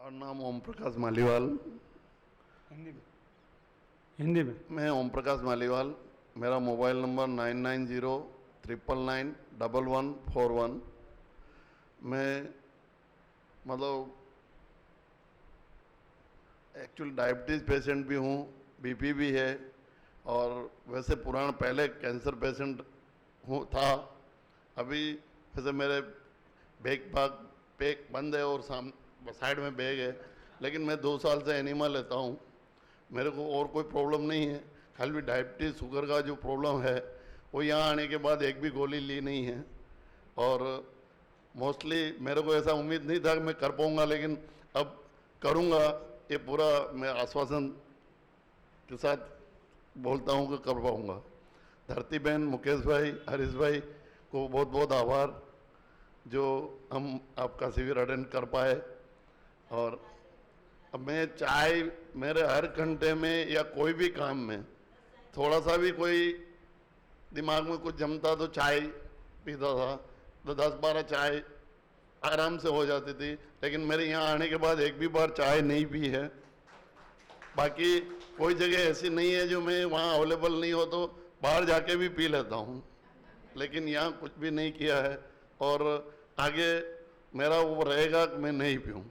और नाम ओम प्रकाश मालीवाल। हिंदी में मैं ओम प्रकाश मालीवाल। मेरा मोबाइल नंबर 9909991141। मैं मतलब एक्चुअल डायबिटीज़ पेशेंट भी हूँ, बीपी भी है, और वैसे पुराना पहले कैंसर पेशेंट हूँ था। अभी वैसे मेरे बैक भाग पेक बंद है और साइड में बैग है, लेकिन मैं 2 साल से एनिमा लेता हूँ। मेरे को और कोई प्रॉब्लम नहीं है, खाली डायबिटीज़ शुगर का जो प्रॉब्लम है वो यहाँ आने के बाद एक भी गोली ली नहीं है। और मोस्टली मेरे को ऐसा उम्मीद नहीं था कि मैं कर पाऊँगा, लेकिन अब करूँगा, ये पूरा मैं आश्वासन के साथ बोलता हूँ कि कर पाऊँगा। धरती बहन, मुकेश भाई, हरीश भाई को बहुत बहुत आभार जो हम आपका शिविर अटेंड कर पाए। और अब मैं चाय मेरे हर घंटे में या कोई भी काम में थोड़ा सा भी कोई दिमाग में कुछ जमता तो चाय पीता था, तो 10-12 चाय आराम से हो जाती थी। लेकिन मेरे यहाँ आने के बाद एक भी बार चाय नहीं पी है। बाकी कोई जगह ऐसी नहीं है जो मैं वहाँ अवेलेबल नहीं हो तो बाहर जाके भी पी लेता हूँ, लेकिन यहाँ कुछ भी नहीं किया है। और आगे मेरा वो रहेगा कि मैं नहीं पीऊँ।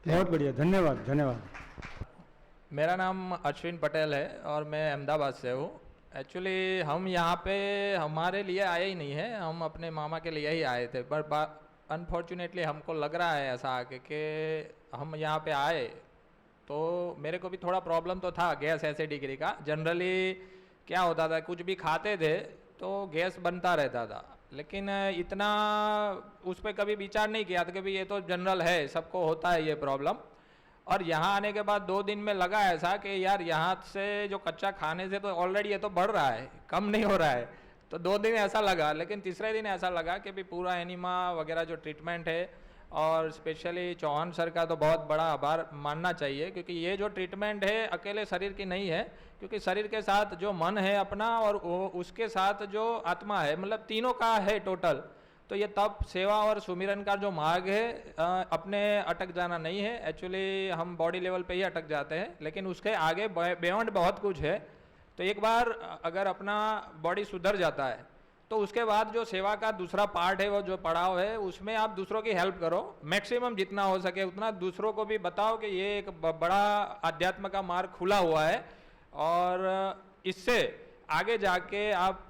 बहुत बढ़िया, धन्यवाद धन्यवाद। मेरा नाम अश्विन पटेल है और मैं अहमदाबाद से हूँ। एक्चुअली हम यहाँ पे हमारे लिए आए ही नहीं है, हम अपने मामा के लिए ही आए थे, पर अनफॉर्चुनेटली हमको लग रहा है ऐसा आके कि हम यहाँ पे आए तो मेरे को भी थोड़ा प्रॉब्लम तो था गैस एसिडिटी का। जनरली क्या होता था, कुछ भी खाते थे तो गैस बनता रहता था, लेकिन इतना उस पर कभी विचार नहीं किया था कि भाई ये तो जनरल है, सबको होता है ये प्रॉब्लम। और यहाँ आने के बाद 2 दिन में लगा ऐसा कि यार यहाँ से जो कच्चा खाने से तो ऑलरेडी ये तो बढ़ रहा है, कम नहीं हो रहा है। तो 2 दिन ऐसा लगा, लेकिन तीसरे दिन ऐसा लगा कि भाई पूरा एनिमा वगैरह जो ट्रीटमेंट है, और स्पेशली चौहान सर का तो बहुत बड़ा आभार मानना चाहिए, क्योंकि ये जो ट्रीटमेंट है अकेले शरीर की नहीं है, क्योंकि शरीर के साथ जो मन है अपना और उसके साथ जो आत्मा है, मतलब तीनों का है टोटल। तो ये तप, सेवा और सुमिरन का जो मार्ग है अपने अटक जाना नहीं है। एक्चुअली हम बॉडी लेवल पे ही अटक जाते हैं, लेकिन उसके आगे बियॉन्ड बहुत कुछ है। तो एक बार अगर अपना बॉडी सुधर जाता है तो उसके बाद जो सेवा का दूसरा पार्ट है, वो जो पड़ाव है, उसमें आप दूसरों की हेल्प करो, मैक्सिमम जितना हो सके उतना दूसरों को भी बताओ कि ये एक बड़ा अध्यात्म का मार्ग खुला हुआ है, और इससे आगे जाके आप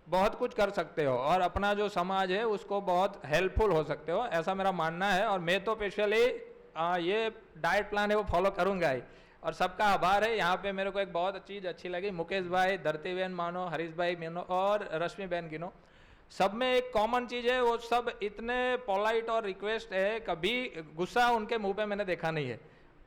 बहुत कुछ कर सकते हो और अपना जो समाज है उसको बहुत हेल्पफुल हो सकते हो, ऐसा मेरा मानना है। और मैं तो स्पेशली ये डाइट प्लान है वो फॉलो करूँगा ही। और सबका आभार है। यहाँ पे मेरे को एक बहुत चीज़ अच्छी लगी, मुकेश भाई, धरती बहन मानो, हरीश भाई मानो और रश्मि बहन गिनो, सब में एक कॉमन चीज़ है, वो सब इतने पोलाइट और रिक्वेस्ट है, कभी गुस्सा उनके मुंह पे मैंने देखा नहीं है,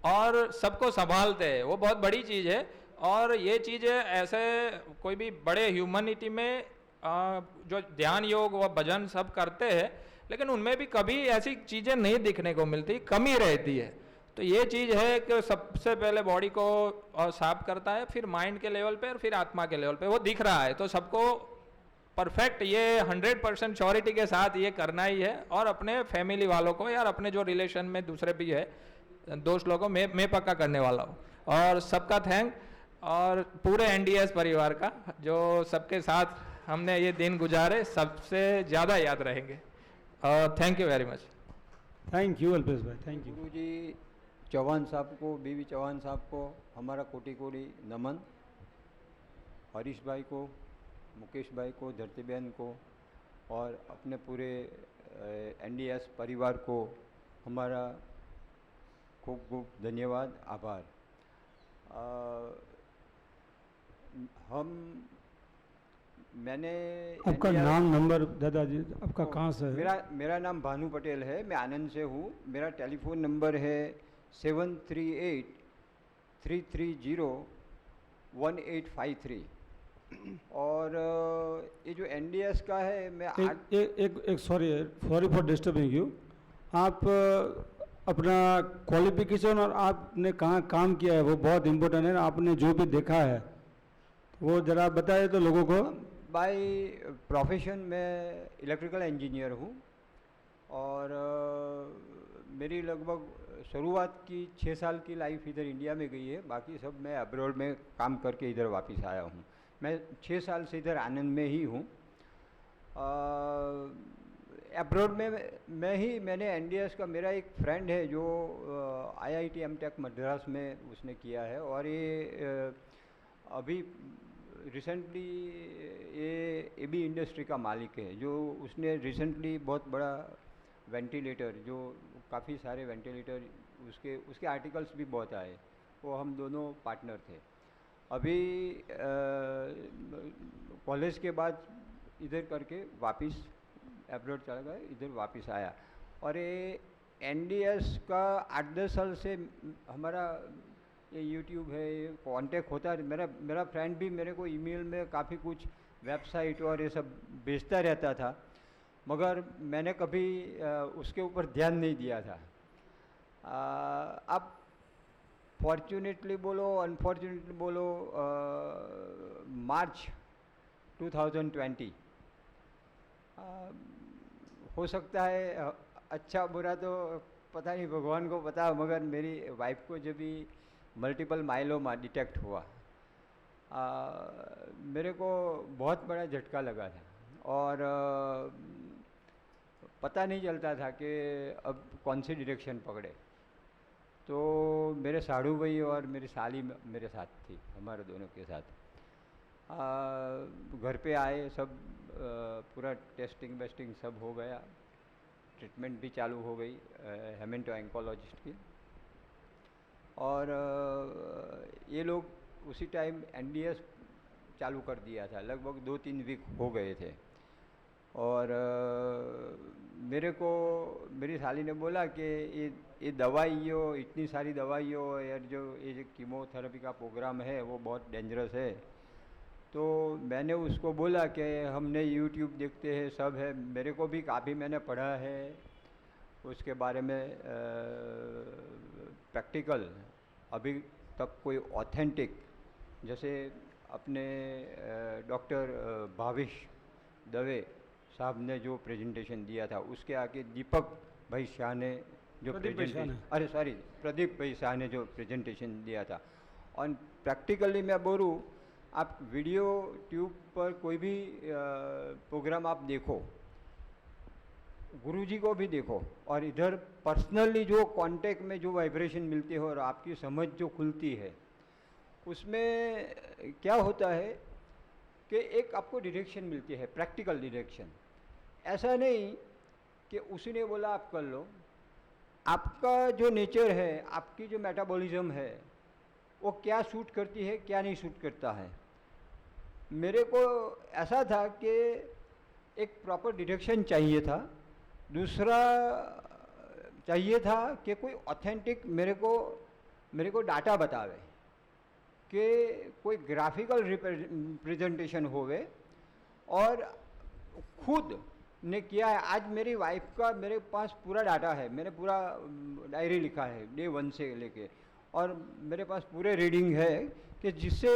और सबको संभालते हैं, वो बहुत बड़ी चीज़ है। और ये चीज़ें ऐसे कोई भी बड़े ह्यूमनिटी में जो ध्यान योग व भजन सब करते हैं, लेकिन उनमें भी कभी ऐसी चीज़ें नहीं दिखने को मिलती, कमी रहती है। तो ये चीज़ है कि सबसे पहले बॉडी को साफ करता है, फिर माइंड के लेवल पे और फिर आत्मा के लेवल पे वो दिख रहा है। तो सबको परफेक्ट ये 100% श्योरिटी के साथ ये करना ही है, और अपने फैमिली वालों को यार अपने जो रिलेशन में दूसरे भी है दोस्त लोगों को मैं पक्का करने वाला हूँ। और सबका थैंक, और पूरे एनडीएस परिवार का जो सबके साथ हमने ये दिन गुजारे, सबसे ज़्यादा याद रहेंगे। Thank you very much. Thank you Alpesh भाई, थैंक यू। गुरु जी चौहान साहब को, बीवी चौहान साहब को हमारा कोटि कोटि नमन। हरीश भाई को, मुकेश भाई को, धरती बहन को और अपने पूरे एनडीएस परिवार को हमारा खूब खूब धन्यवाद, आभार। मैंने आपका नाम, नंबर दादाजी आपका कहाँ से है? मेरा नाम भानु पटेल है, मैं आनंद से हूँ। मेरा टेलीफोन नंबर है 7383301853। और ये जो एनडीएस का है, मैं एक सॉरी फॉर डिस्टर्बिंग यू। आप अपना क्वालिफिकेशन और आपने कहाँ काम किया है वो बहुत इम्पोर्टेंट है। आपने जो भी देखा है वो ज़रा बताए तो लोगों को। बाय प्रोफेशन मैं इलेक्ट्रिकल इंजीनियर हूँ, और मेरी लगभग शुरुआत की 6 साल की लाइफ इधर इंडिया में गई है, बाकी सब मैं अब्रॉड में काम करके इधर वापस आया हूँ। मैं 6 साल से इधर आनंद में ही हूँ। अब्रॉड में मैंने एनडीएस का, मेरा एक फ्रेंड है जो आईआईटी एमटेक मद्रास में उसने किया है, और ये अभी रिसेंटली ये भी इंडस्ट्री का मालिक है, जो उसने रिसेंटली बहुत बड़ा वेंटिलेटर, जो काफ़ी सारे वेंटिलेटर, उसके आर्टिकल्स भी बहुत आए, वो हम दोनों पार्टनर थे। अभी कॉलेज के बाद इधर करके वापस अब्रॉड चला गया, इधर वापस आया। और ये एनडीएस का 8-10 साल से हमारा ये यूट्यूब है, ये कांटेक्ट होता है। मेरा फ्रेंड भी मेरे को ईमेल में काफ़ी कुछ वेबसाइट और ये सब भेजता रहता था, मगर मैंने कभी उसके ऊपर ध्यान नहीं दिया था। अब फॉर्चुनेटली बोलो अनफॉर्चुनेटली बोलो, मार्च 2020 हो सकता है, अच्छा बुरा तो पता नहीं, भगवान को पता, मगर मेरी वाइफ को जब भी मल्टीपल माइलोमा डिटेक्ट हुआ, मेरे को बहुत बड़ा झटका लगा था, और पता नहीं चलता था कि अब कौन सी डायरेक्शन पकड़े। तो मेरे साड़ू भाई और मेरी साली मेरे साथ थी, हमारे दोनों के साथ। घर पे आए, सब पूरा टेस्टिंग वेस्टिंग सब हो गया, ट्रीटमेंट भी चालू हो गई हेमेंटो ऑन्कोलॉजिस्ट की। और ये लोग उसी टाइम एनडीएस चालू कर दिया था, लगभग 2-3 वीक हो गए थे। और मेरे को मेरी साली ने बोला कि ये दवाइयों, इतनी सारी दवाइयों, यार जो ये कीमोथेरेपी का प्रोग्राम है वो बहुत डेंजरस है। तो मैंने उसको बोला कि हमने यूट्यूब देखते हैं, सब है, मेरे को भी काफ़ी मैंने पढ़ा है उसके बारे में, प्रैक्टिकल अभी तक कोई ऑथेंटिक, जैसे अपने डॉक्टर भाविश दवे साहब ने जो प्रेजेंटेशन दिया था, उसके आगे दीपक भाई शाह ने जो प्रदीप भाई शाह ने जो प्रेजेंटेशन दिया था। और प्रैक्टिकली मैं बोलूँ, आप वीडियो ट्यूब पर कोई भी प्रोग्राम आप देखो, गुरुजी को भी देखो, और इधर पर्सनली जो कांटेक्ट में जो वाइब्रेशन मिलती है और आपकी समझ जो खुलती है, उसमें क्या होता है कि एक आपको डायरेक्शन मिलती है, प्रैक्टिकल डायरेक्शन। ऐसा नहीं कि उसी ने बोला आप कर लो, आपका जो नेचर है, आपकी जो मेटाबॉलिज्म है, वो क्या सूट करती है, क्या नहीं सूट करता है। मेरे को ऐसा था कि एक प्रॉपर डायरेक्शन चाहिए था, दूसरा चाहिए था कि कोई ऑथेंटिक मेरे को डाटा बतावे, कि कोई ग्राफिकल रिप्रेजेंटेशन होवे, और खुद ने किया है। आज मेरी वाइफ का मेरे पास पूरा डाटा है, मैंने पूरा डायरी लिखा है डे 1 से लेके, और मेरे पास पूरे रीडिंग है, कि जिससे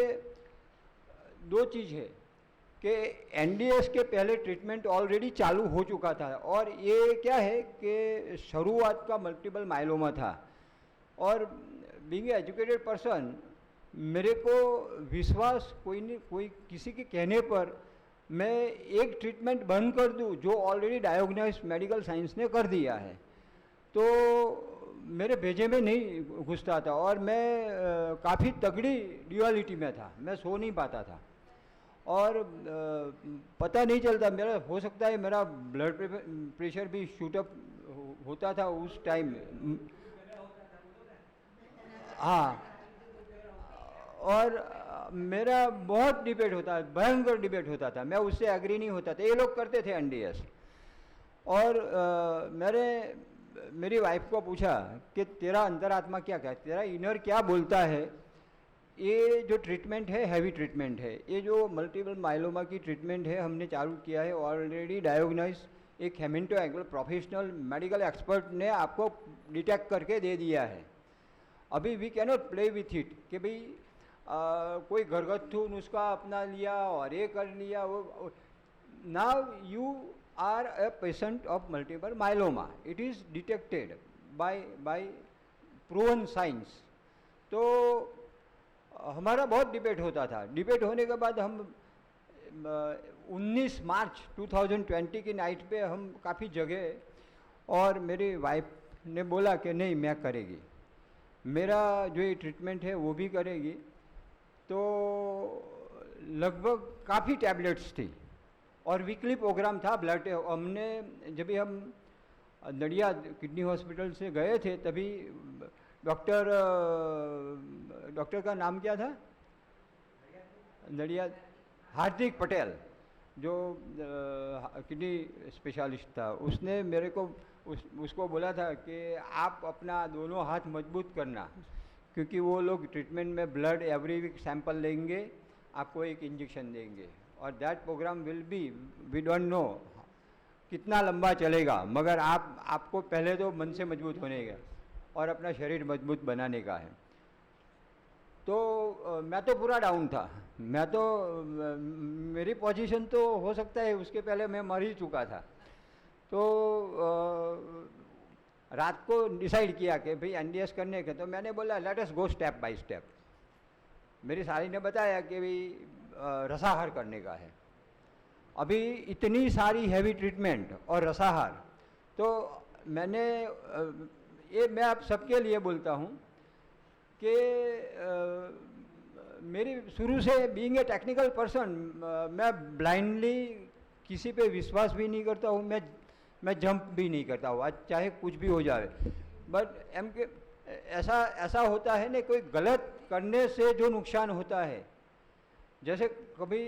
2 चीज़ है कि एनडीएस के पहले ट्रीटमेंट ऑलरेडी चालू हो चुका था, और ये क्या है कि शुरुआत का मल्टीपल माइलोमा था। और बीइंग एजुकेटेड पर्सन, मेरे को विश्वास कोई किसी के कहने पर मैं एक ट्रीटमेंट बंद कर दूं जो ऑलरेडी डायग्नोस मेडिकल साइंस ने कर दिया है, तो मेरे भेजे में नहीं घुसता था, और मैं काफ़ी तगड़ी ड्यूअलिटी में था, मैं सो नहीं पाता था, और पता नहीं चलता, मेरा हो सकता है मेरा ब्लड प्रेशर भी शूटअप होता था उस टाइम। हाँ, और मेरा बहुत डिबेट होता, भयंकर डिबेट होता था, मैं उससे एग्री नहीं होता था। ये लोग करते थे एनडीएस, और मेरी वाइफ को पूछा कि तेरा अंतरात्मा क्या कहता है, तेरा इनर क्या बोलता है। ये जो ट्रीटमेंट है हैवी ट्रीटमेंट है, ये जो मल्टीपल माइलोमा की ट्रीटमेंट है हमने चालू किया है, ऑलरेडी डायग्नोस एक हेमेंटो एंगल प्रोफेशनल मेडिकल एक्सपर्ट ने आपको डिटेक्ट करके दे दिया है। अभी we cannot play with it कि भाई कोई घरगथ्थू नुस्खा अपना लिया और ये कर लिया, वो now you are a patient of multiple myeloma, it is detected by proven science. तो हमारा बहुत डिबेट होता था। डिबेट होने के बाद हम 19 मार्च 2020 की नाइट पे हम काफ़ी जगह और मेरी वाइफ ने बोला कि नहीं मैं करेगी, मेरा जो ये ट्रीटमेंट है वो भी करेगी। तो लगभग काफ़ी टैबलेट्स थी और वीकली प्रोग्राम था ब्लड। हमने जब भी हम नडिया किडनी हॉस्पिटल से गए थे तभी डॉक्टर का नाम क्या था, नडिया हार्दिक पटेल जो किडनी स्पेशलिस्ट था, उसने मेरे को उसको बोला था कि आप अपना दोनों हाथ मजबूत करना, क्योंकि वो लोग ट्रीटमेंट में ब्लड एवरी वीक सैंपल लेंगे, आपको एक इंजेक्शन देंगे और that program will be, we don't know कितना लंबा चलेगा, मगर आपको पहले तो मन से मजबूत होने का और अपना शरीर मजबूत बनाने का है। तो मैं तो पूरा डाउन था, मैं तो मेरी पोजीशन तो हो सकता है उसके पहले मैं मर ही चुका था। तो रात को डिसाइड किया कि भाई एनडीएस करने के, तो मैंने बोला let us go step by step. मेरी साली ने बताया कि भाई रसाहार करने का है। अभी इतनी सारी हैवी ट्रीटमेंट और रसाहार, तो मैंने ये मैं आप सबके लिए बोलता हूँ कि मेरी शुरू से बीइंग ए टेक्निकल पर्सन, मैं ब्लाइंडली किसी पे विश्वास भी नहीं करता हूँ, मैं जंप भी नहीं करता हूँ, आज चाहे कुछ भी हो जाए। बट ऐसा होता है ना, कोई गलत करने से जो नुकसान होता है, जैसे कभी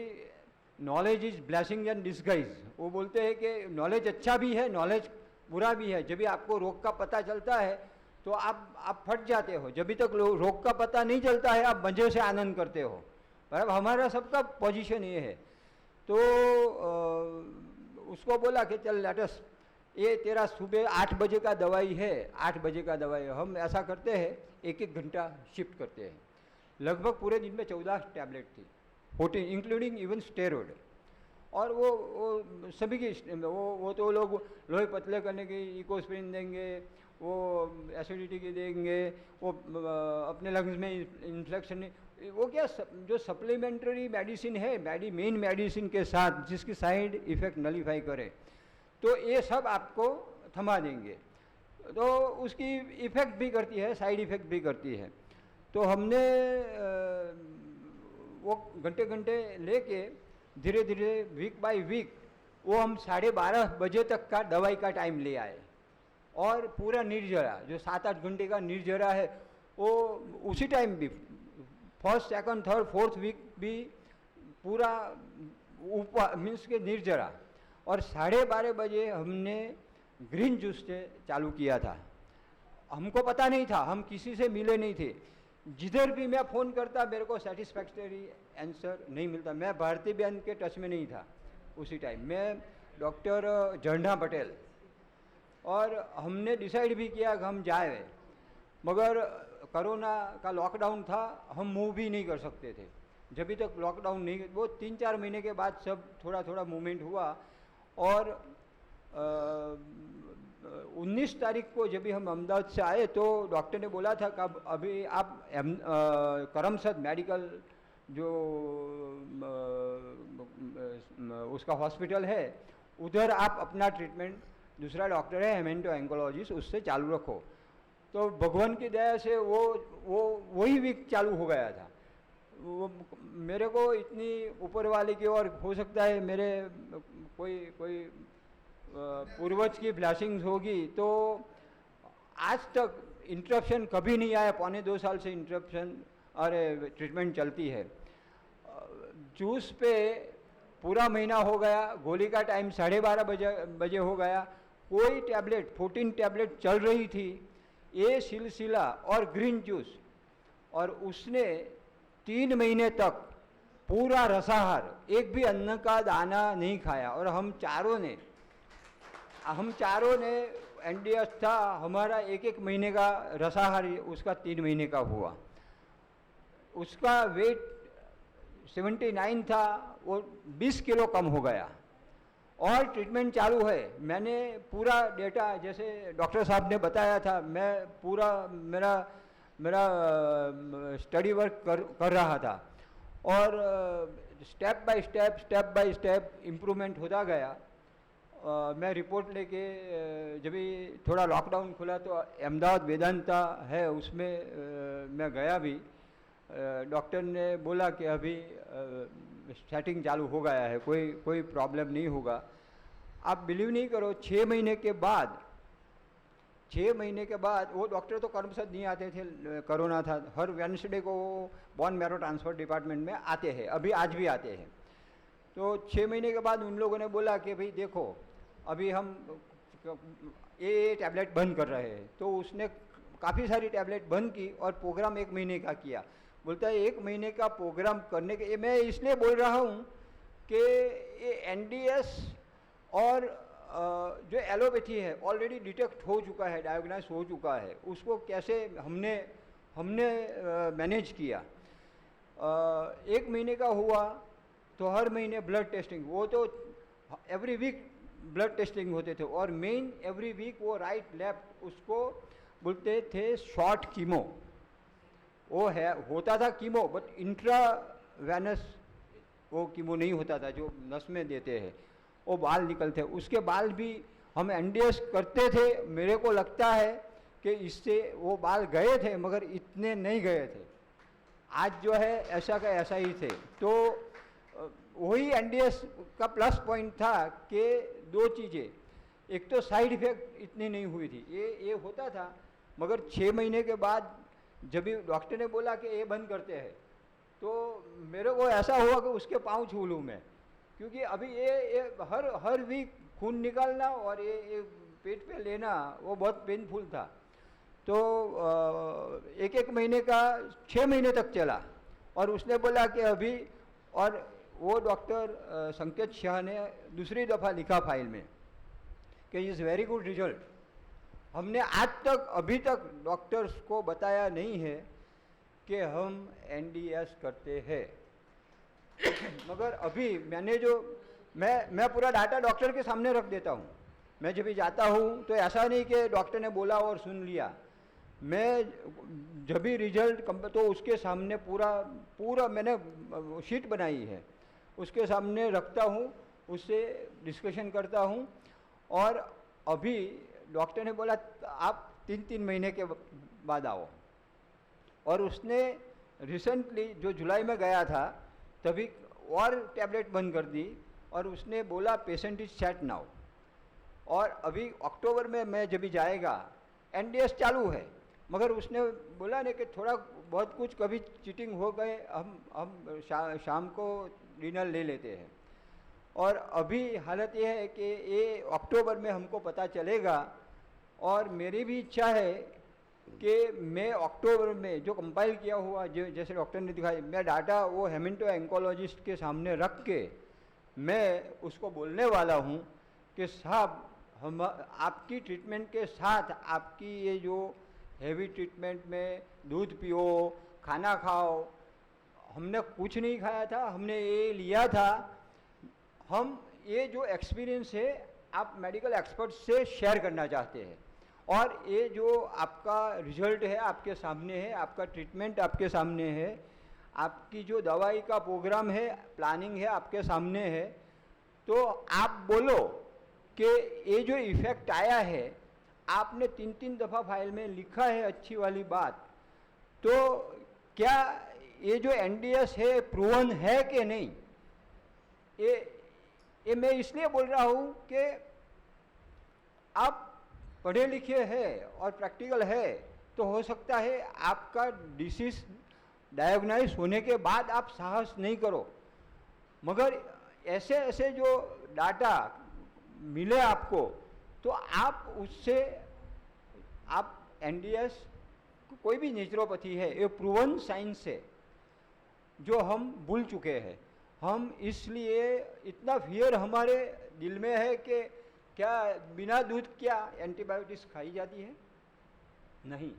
knowledge is blessing and disguise, वो बोलते हैं कि नॉलेज अच्छा भी है, नॉलेज बुरा भी है। जब भी आपको रोग का पता चलता है तो आप फट जाते हो, जब तक रोग का पता नहीं चलता है आप मज़े से आनंद करते हो। पर अब हमारा सबका पोजीशन ये है। तो उसको बोला कि चल लेटस, ये तेरा सुबह 8 बजे का दवाई है, 8 बजे का दवाई है, हम ऐसा करते हैं 1-1 घंटा शिफ्ट करते हैं। लगभग पूरे दिन में 14 टैबलेट थी, 14 इंक्लूडिंग इवन स्टेरॉइड। और वो सभी की वो तो लोग लोहे पतले करने की इकोस्प्रिन देंगे, वो एसिडिटी की देंगे, वो अपने लंग्स में इन्फेक्शन, वो क्या जो सप्लीमेंट्री मेडिसिन है, मेन मेडिसिन के साथ जिसकी साइड इफ़ेक्ट नलीफाई करे, तो ये सब आपको थमा देंगे। तो उसकी इफ़ेक्ट भी करती है, साइड इफ़ेक्ट भी करती है। तो हमने वो घंटे घंटे लेके धीरे धीरे वीक बाय वीक वो हम 12:30 बजे तक का दवाई का टाइम ले आए। और पूरा निर्जरा जो 7-8 घंटे का निर्जरा है, वो उसी टाइम भी first, second, third, fourth week भी पूरा ऊपर मीन्स के निर्जरा। और 12:30 बजे हमने ग्रीन जूस से चालू किया था। हमको पता नहीं था, हम किसी से मिले नहीं थे, जिधर भी मैं फ़ोन करता मेरे को सेटिस्फैक्टरी आंसर नहीं मिलता। मैं भारती बहन के टच में नहीं था उसी टाइम, मैं डॉक्टर झंडा पटेल, और हमने डिसाइड भी किया कि हम जाए, मगर कोरोना का लॉकडाउन था, हम मूव भी नहीं कर सकते थे। जब तक लॉकडाउन नहीं, वो 3-4 महीने के बाद सब थोड़ा थोड़ा मूवमेंट हुआ। और 19 तारीख को जब भी हम अहमदाबाद से आए तो डॉक्टर ने बोला था कि अभी आप करमसद मेडिकल जो उसका हॉस्पिटल है, उधर आप अपना ट्रीटमेंट, दूसरा डॉक्टर है हेमेंटो एंकोलॉजिस्ट, उससे चालू रखो। तो भगवान की दया से वही वीक चालू हो गया था। वो मेरे को इतनी ऊपर वाले की, और हो सकता है मेरे कोई पूर्वज की ब्लेसिंग्स होगी। तो आज तक इंटरप्शन कभी नहीं आया, 1.25-2 साल से इंटरप्शन और ट्रीटमेंट चलती है। जूस पे पूरा महीना हो गया, गोली का टाइम 12:30 बजे हो गया, कोई टैबलेट 14 टैबलेट चल रही थी, ये सिलसिला और ग्रीन जूस। और उसने 3 महीने तक पूरा रसाहार, एक भी अन्न का दाना नहीं खाया। और हम चारों ने एनडीएस था हमारा, 1-1 महीने का रसाहार उसका 3 महीने का हुआ। उसका वेट 79 था, वो 20 किलो कम हो गया। और ट्रीटमेंट चालू है। मैंने पूरा डेटा जैसे डॉक्टर साहब ने बताया था, मैं पूरा मेरा मेरा स्टडी वर्क कर रहा था और स्टेप बाय स्टेप इम्प्रूवमेंट होता गया। मैं रिपोर्ट लेके जब भी थोड़ा लॉकडाउन खुला तो अहमदाबाद वेदांता है उसमें मैं गया भी। डॉक्टर ने बोला कि अभी सेटिंग चालू हो गया है, कोई प्रॉब्लम नहीं होगा। आप बिलीव नहीं करो, 6 महीने के बाद वो डॉक्टर तो कर्मसद नहीं आते थे, कोरोना था, हर वेडनेसडे को बोन मैरो ट्रांसफर डिपार्टमेंट में आते हैं, अभी आज भी आते हैं। तो 6 महीने के बाद उन लोगों ने बोला कि भाई देखो अभी हम ये टैबलेट बंद कर रहे हैं। तो उसने काफ़ी सारी टैबलेट बंद की और प्रोग्राम 1 महीने का किया। बोलता है 1 महीने का प्रोग्राम करने के, मैं इसलिए बोल रहा हूँ कि ये एनडीएस और जो एलोपैथी है ऑलरेडी डिटेक्ट हो चुका है, डायग्नाइज हो चुका है, उसको कैसे हमने मैनेज किया। 1 महीने का हुआ तो हर महीने ब्लड टेस्टिंग, वो तो एवरी वीक ब्लड टेस्टिंग होते थे और मेन एवरी वीक वो राइट लेफ्ट उसको बोलते थे शॉर्ट कीमो। वो है होता था कीमो बट इंट्रावेनस वो कीमो नहीं होता था जो नस में देते हैं, वो बाल निकलते। उसके बाल भी हम एनडीएस करते थे, मेरे को लगता है कि इससे वो बाल गए थे मगर इतने नहीं गए थे। आज जो है ऐसा का ऐसा ही थे। तो वही एनडीएस का प्लस पॉइंट था कि 2 चीज़ें, एक तो साइड इफ़ेक्ट इतनी नहीं हुई थी, ये होता था मगर 6 महीने के बाद जब भी डॉक्टर ने बोला कि ये बंद करते हैं तो मेरे को ऐसा हुआ कि उसके पाँव छू लूँ मैं, क्योंकि अभी ये हर वीक खून निकालना और ये पेट पे लेना वो बहुत पेनफुल था। तो 1 महीने का 6 महीने तक चला और उसने बोला कि अभी, और वो डॉक्टर संकेत शाह ने दूसरी दफ़ा लिखा फाइल में कि इज़ वेरी गुड रिजल्ट। हमने आज तक अभी तक डॉक्टर्स को बताया नहीं है कि हम एनडीएस करते हैं। मगर अभी मैंने जो मैं पूरा डाटा डॉक्टर के सामने रख देता हूँ। मैं जब भी जाता हूँ तो ऐसा नहीं कि डॉक्टर ने बोला और सुन लिया, मैं जब भी रिजल्ट तो उसके सामने पूरा मैंने शीट बनाई है, उसके सामने रखता हूँ, उससे डिस्कशन करता हूँ। और अभी डॉक्टर ने बोला आप 3 महीने के बाद आओ, और उसने रिसेंटली जो जुलाई में गया था तभी और टैबलेट बंद कर दी और उसने बोला पेशेंट इज सेट नाउ। और अभी अक्टूबर में मैं जब भी जाएगा एनडीएस चालू है, मगर उसने बोला नहीं कि थोड़ा बहुत कुछ कभी चीटिंग हो गए, हम शाम को डिनर ले लेते हैं। और अभी हालत ये है कि ये अक्टूबर में हमको पता चलेगा। और मेरी भी इच्छा है कि मैं अक्टूबर में जो कंपाइल किया हुआ जो जैसे डॉक्टर ने दिखाई, मैं डाटा वो हेमेंटो एंकोलॉजिस्ट के सामने रख के मैं उसको बोलने वाला हूँ कि साहब हम आपकी ट्रीटमेंट के साथ आपकी ये जो हेवी ट्रीटमेंट में दूध पियो, खाना खाओ, हमने कुछ नहीं खाया था, हमने ये लिया था। हम ये जो एक्सपीरियंस है आप मेडिकल एक्सपर्ट से शेयर करना चाहते हैं, और ये जो आपका रिजल्ट है आपके सामने है, आपका ट्रीटमेंट आपके सामने है, आपकी जो दवाई का प्रोग्राम है, प्लानिंग है आपके सामने है। तो आप बोलो कि ये जो इफ़ेक्ट आया है, आपने 3 दफ़ा फाइल में लिखा है अच्छी वाली बात, तो क्या ये जो एनडीएस है प्रूवन है कि नहीं? ये मैं इसलिए बोल रहा हूँ कि आप पढ़े लिखे हैं और प्रैक्टिकल है, तो हो सकता है आपका डिसीज डायग्नाइज होने के बाद आप साहस नहीं करो, मगर ऐसे ऐसे जो डाटा मिले आपको तो आप उससे आप एनडीएस कोई भी नेचुरोपैथी है ये प्रूवन साइंस है जो हम भूल चुके हैं। हम इसलिए इतना फियर हमारे दिल में है कि क्या बिना दूध क्या एंटीबायोटिक्स खाई जाती है? नहीं।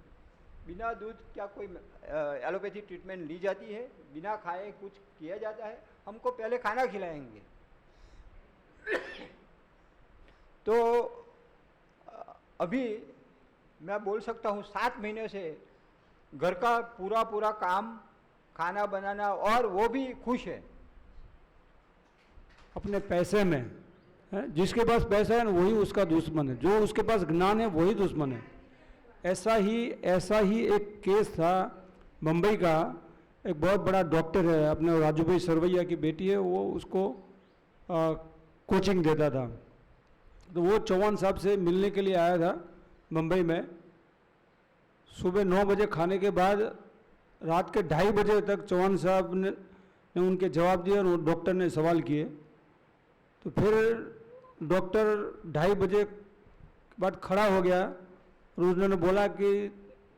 बिना दूध क्या कोई एलोपैथी ट्रीटमेंट ली जाती है? बिना खाए कुछ किया जाता है? हमको पहले खाना खिलाएंगे तो अभी मैं बोल सकता हूँ 7 महीने से घर का पूरा काम, खाना बनाना, और वो भी खुश है। अपने पैसे में जिसके पास पैसा है ना वही उसका दुश्मन है, जो उसके पास ज्ञान है वही दुश्मन है। ऐसा ही एक केस था मुंबई का। एक बहुत बड़ा डॉक्टर है, अपने राजू भाई सरवैया की बेटी है, वो उसको कोचिंग देता था। तो वो चौहान साहब से मिलने के लिए आया था मुंबई में। सुबह 9 बजे खाने के बाद रात के 2:30 बजे तक चौहान साहब ने उनके जवाब दिए और डॉक्टर ने सवाल किए। तो फिर डॉक्टर 2:30 बजे बाद खड़ा हो गया और उन्होंने बोला कि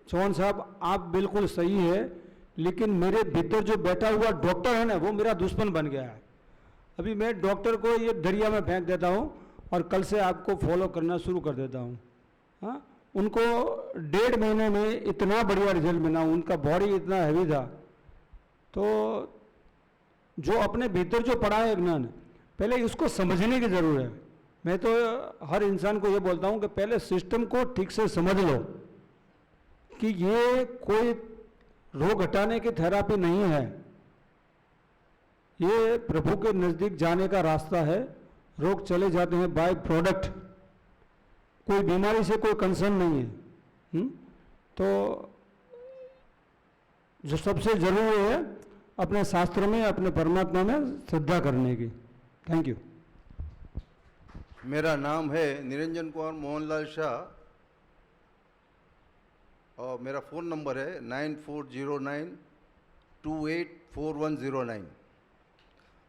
चौहान साहब आप बिल्कुल सही है, लेकिन मेरे भीतर जो बैठा हुआ डॉक्टर है ना वो मेरा दुश्मन बन गया है। अभी मैं डॉक्टर को ये दरिया में फेंक देता हूँ और कल से आपको फॉलो करना शुरू कर देता हूँ। हाँ, उनको 1.5 महीने में इतना बढ़िया रिजल्ट मिला, उनका बॉडी इतना हैवी था। तो जो अपने भीतर जो पड़ा है ज्ञान, पहले इसको समझने की ज़रूरत है। मैं तो हर इंसान को ये बोलता हूँ कि पहले सिस्टम को ठीक से समझ लो कि ये कोई रोग हटाने की थेरापी नहीं है, ये प्रभु के नज़दीक जाने का रास्ता है। रोग चले जाते हैं बाय प्रोडक्ट, कोई बीमारी से कोई कंसर्न नहीं है। तो जो सबसे ज़रूरी है अपने शास्त्र में, अपने परमात्मा में श्रद्धा करने की। Thank you. मेरा नाम है निरंजन कुमार मोहनलाल शाह और मेरा फ़ोन नंबर है 9409284109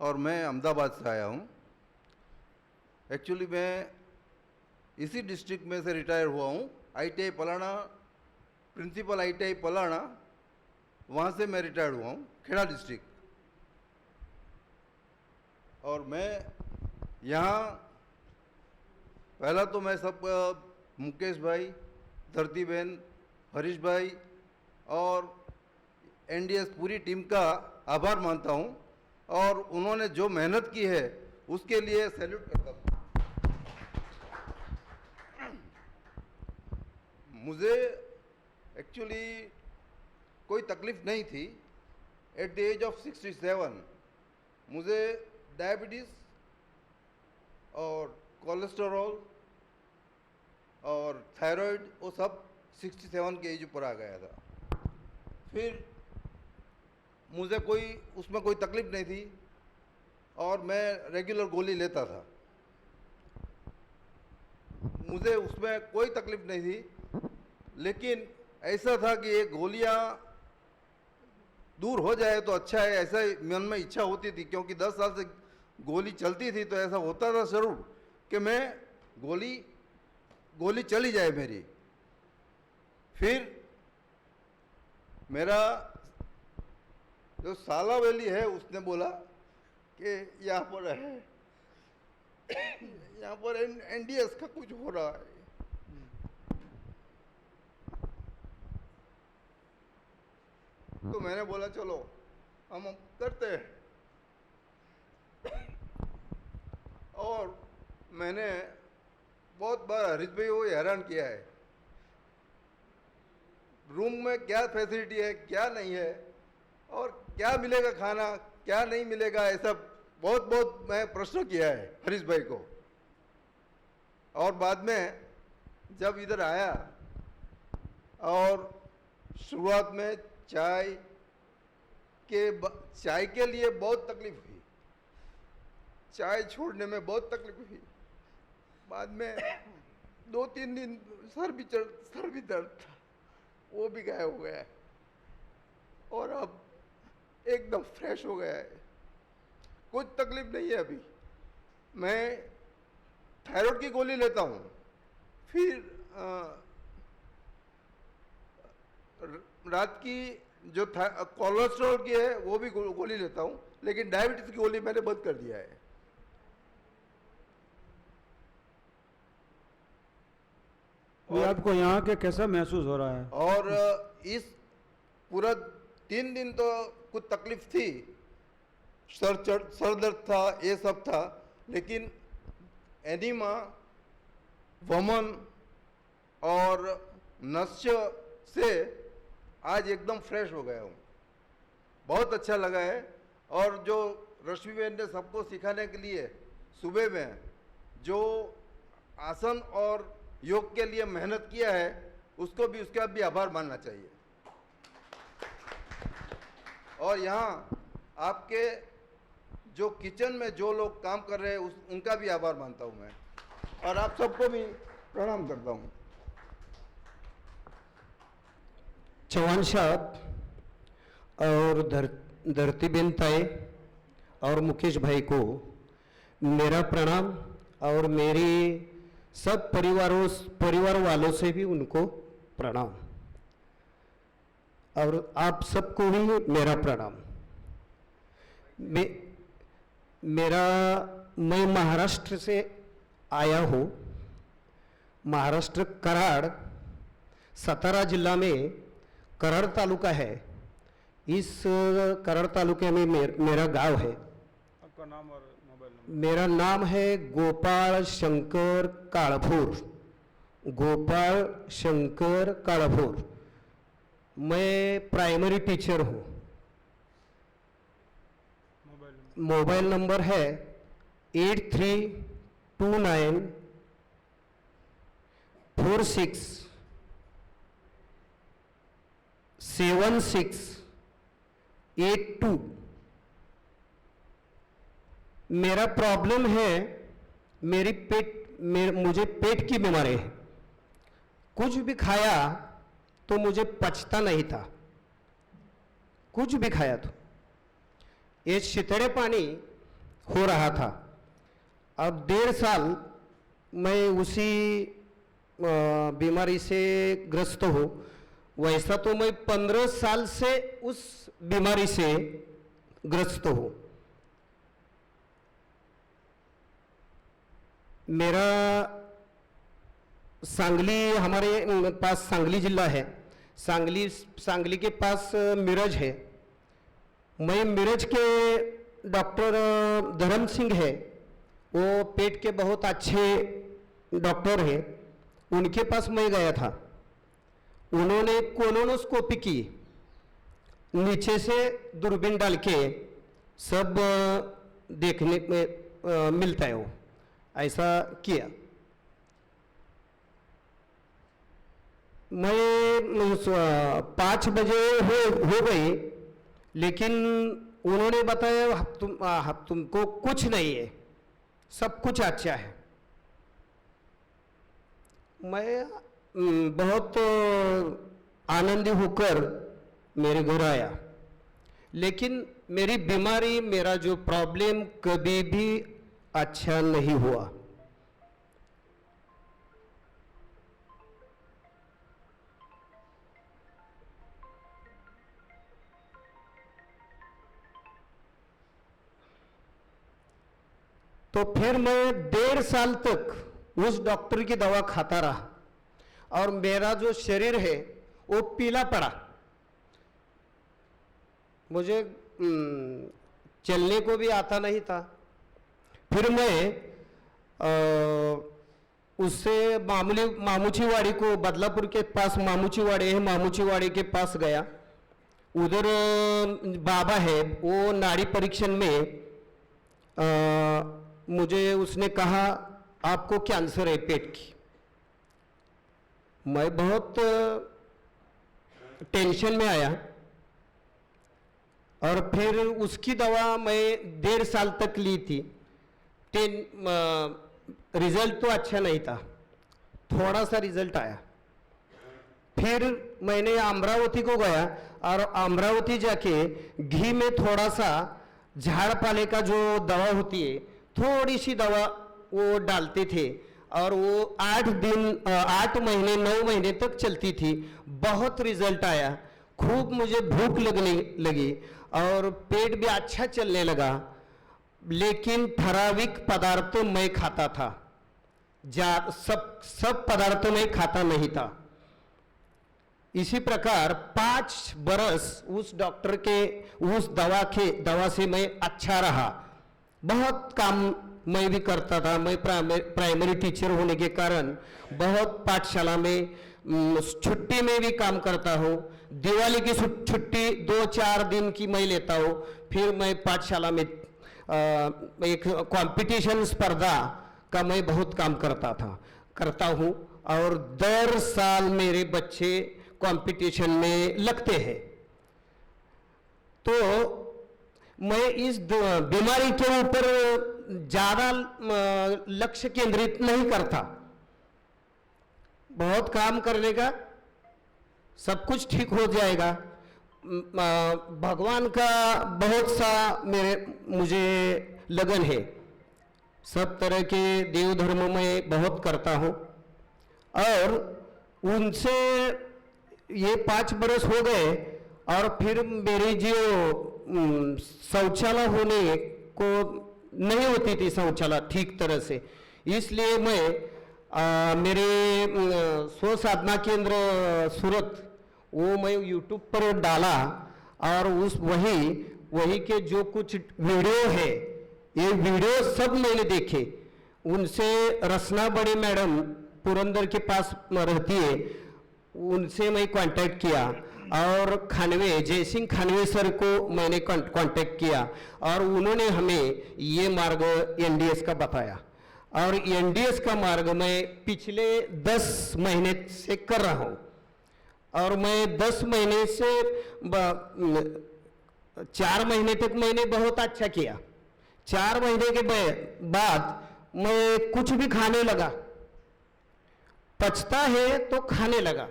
और मैं अहमदाबाद से आया हूँ। एक्चुअली मैं इसी डिस्ट्रिक्ट में से रिटायर हुआ हूँ, ITI पलाना, प्रिंसिपल ITI पलाना, वहाँ से मैं रिटायर्ड हुआ हूँ, खेड़ा डिस्ट्रिक्ट। और मैं यहाँ पहला तो मैं सब मुकेश भाई, धरती बहन, हरीश भाई और NDS पूरी टीम का आभार मानता हूँ और उन्होंने जो मेहनत की है उसके लिए सैल्यूट करता हूँ। मुझे एक्चुअली कोई तकलीफ नहीं थी। एट द एज ऑफ 67 मुझे डायबिटीज़ और कोलेस्टेरॉल और थायराइड वो सब 67 के एज पर आ गया था। फिर मुझे उसमें कोई तकलीफ नहीं थी और मैं रेगुलर गोली लेता था, मुझे उसमें कोई तकलीफ नहीं थी। लेकिन ऐसा था कि ये गोलियां दूर हो जाए तो अच्छा है, ऐसा मन में इच्छा होती थी, क्योंकि 10 साल से गोली चलती थी। तो ऐसा होता था जरूर कि मैं गोली चली जाए मेरी। फिर मेरा जो साला वैली है उसने बोला कि यहाँ पर है, यहाँ पर NDS का कुछ हो रहा है। तो मैंने बोला चलो हम करते हैं। और मैंने बहुत बार हरीश भाई को हैरान किया है, रूम में क्या फैसिलिटी है, क्या नहीं है, और क्या मिलेगा खाना, क्या नहीं मिलेगा, ऐसा बहुत मैं प्रश्न किया है हरीश भाई को। और बाद में जब इधर आया और शुरुआत में चाय के लिए बहुत तकलीफ हुई, चाय छोड़ने में बहुत तकलीफ हुई। बाद में 2-3 दिन सर भी दर्द था, वो भी गायब हो गया है और अब एकदम फ्रेश हो गया है, कुछ तकलीफ नहीं है अभी। मैं थायराइड की गोली लेता हूँ, फिर रात की जो कोलेस्ट्रॉल की है वो भी गोली लेता हूँ, लेकिन डायबिटीज की गोली मैंने बंद कर दिया है। ये आपको यहाँ के कैसा महसूस हो रहा है? और इस पूरा 3 दिन तो कुछ तकलीफ थी, सर दर्द था, ये सब था, लेकिन एनीमा वमन और नस्य से आज एकदम फ्रेश हो गया हूँ। बहुत अच्छा लगा है। और जो रश्मि बहन ने सबको सिखाने के लिए सुबह में जो आसन और योग के लिए मेहनत किया है, उसको भी, उसका भी आभार मानना चाहिए। और यहाँ आपके जो किचन में जो लोग काम कर रहे हैं उनका भी आभार मानता हूँ मैं, और आप सबको भी प्रणाम करता हूँ। चौहान साहब और धरतीबेन ताई और मुकेश भाई को मेरा प्रणाम, और मेरी सब परिवार वालों से भी उनको प्रणाम, और आप सबको भी मेरा प्रणाम। मैं महाराष्ट्र से आया हूँ। महाराष्ट्र कराड़, सातारा जिला में कराड़ तालुका है। इस कराड़ तालुके में मेरा गांव है। आपका नाम और मोबाइल नंबर? मेरा नाम है गोपाल शंकर कालभोर। गोपाल शंकर कालभोर। मैं प्राइमरी टीचर हूँ। मोबाइल नंबर है 8329467682। मेरा प्रॉब्लम है, मुझे पेट की बीमारी है। कुछ भी खाया तो मुझे पचता नहीं था, कुछ भी खाया तो ये शीतड़े पानी हो रहा था। अब 1.5 साल मैं उसी बीमारी से ग्रस्त हूँ। वैसा तो मैं 15 साल से उस बीमारी से ग्रस्त हूँ। मेरा सांगली, हमारे पास सांगली जिला है। सांगली के पास मिरज है। मैं मिरज के डॉक्टर धर्म सिंह है, वो पेट के बहुत अच्छे डॉक्टर हैं, उनके पास मैं गया था। उन्होंने कोलोनोस्कोपी की, नीचे से दूरबीन डाल के सब देखने में मिलता है, वो ऐसा किया। मैं 5 बजे हो गई, लेकिन उन्होंने बताया तुमको कुछ नहीं है, सब कुछ अच्छा है। मैं बहुत आनंदी होकर मेरे घर आया, लेकिन मेरी बीमारी, मेरा जो प्रॉब्लम कभी भी अच्छा नहीं हुआ। तो फिर मैं 1.5 साल तक उस डॉक्टर की दवा खाता रहा, और मेरा जो शरीर है वो पीला पड़ा। मुझे चलने को भी आता नहीं था। फिर मैं उससे मामूचीवाड़ी को, बदलापुर के पास मामूचीवाड़ी है, मामूचीवाड़ी के पास गया। उधर बाबा है, वो नाड़ी परीक्षण में मुझे उसने कहा आपको कैंसर है पेट की। मैं बहुत टेंशन में आया, और फिर उसकी दवा मैं 1.5 साल तक ली थी। रिजल्ट तो अच्छा नहीं था, थोड़ा सा रिजल्ट आया। फिर मैंने अमरावती को गया, और अमरावती जाके घी में थोड़ा सा झाड़ पाले का जो दवा होती है, थोड़ी सी दवा वो डालते थे, और वो 8 महीने 9 महीने तक चलती थी। बहुत रिजल्ट आया। खूब मुझे भूख लगने लगी, और पेट भी अच्छा चलने लगा। लेकिन ठराविक पदार्थ मैं खाता था, सब पदार्थ मैं खाता नहीं था। इसी प्रकार 5 बरस उस डॉक्टर के उस दवा से मैं अच्छा रहा। बहुत काम मैं भी करता था। मैं प्राइमरी टीचर होने के कारण बहुत पाठशाला में छुट्टी में भी काम करता हूँ। दिवाली की छुट्टी 2-4 दिन की मैं लेता हूँ। फिर मैं पाठशाला में एक कंपटीशन स्पर्धा का मैं बहुत काम करता हूँ और दर साल मेरे बच्चे कंपटीशन में लगते हैं। तो मैं इस बीमारी के ऊपर ज़्यादा लक्ष्य केंद्रित नहीं करता। बहुत काम करने का, सब कुछ ठीक हो जाएगा। भगवान का बहुत सा मुझे लगन है। सब तरह के देव धर्म में बहुत करता हूँ और उनसे ये 5 बरस हो गए और फिर मेरी जो शौचालय होने को नहीं होती थी, शौचालय ठीक तरह से, इसलिए मैं मेरे स्व-साधना केंद्र सूरत वो मैं यूट्यूब पर डाला और वही के जो कुछ वीडियो है, ये वीडियो सब मैंने देखे। उनसे रसना बड़े मैडम पुरंदर के पास रहती है, उनसे मैं कांटेक्ट किया और जयसिंह खानवे सर को मैंने कांटेक्ट किया और उन्होंने हमें ये मार्ग एनडीएस का बताया और एनडीएस का मार्ग मैं पिछले 10 महीने से कर रहा हूँ और मैं 10 महीने से 4 महीने तक मैंने बहुत अच्छा किया। 4 महीने के बाद मैं कुछ भी खाने लगा, पचता है तो खाने लगा,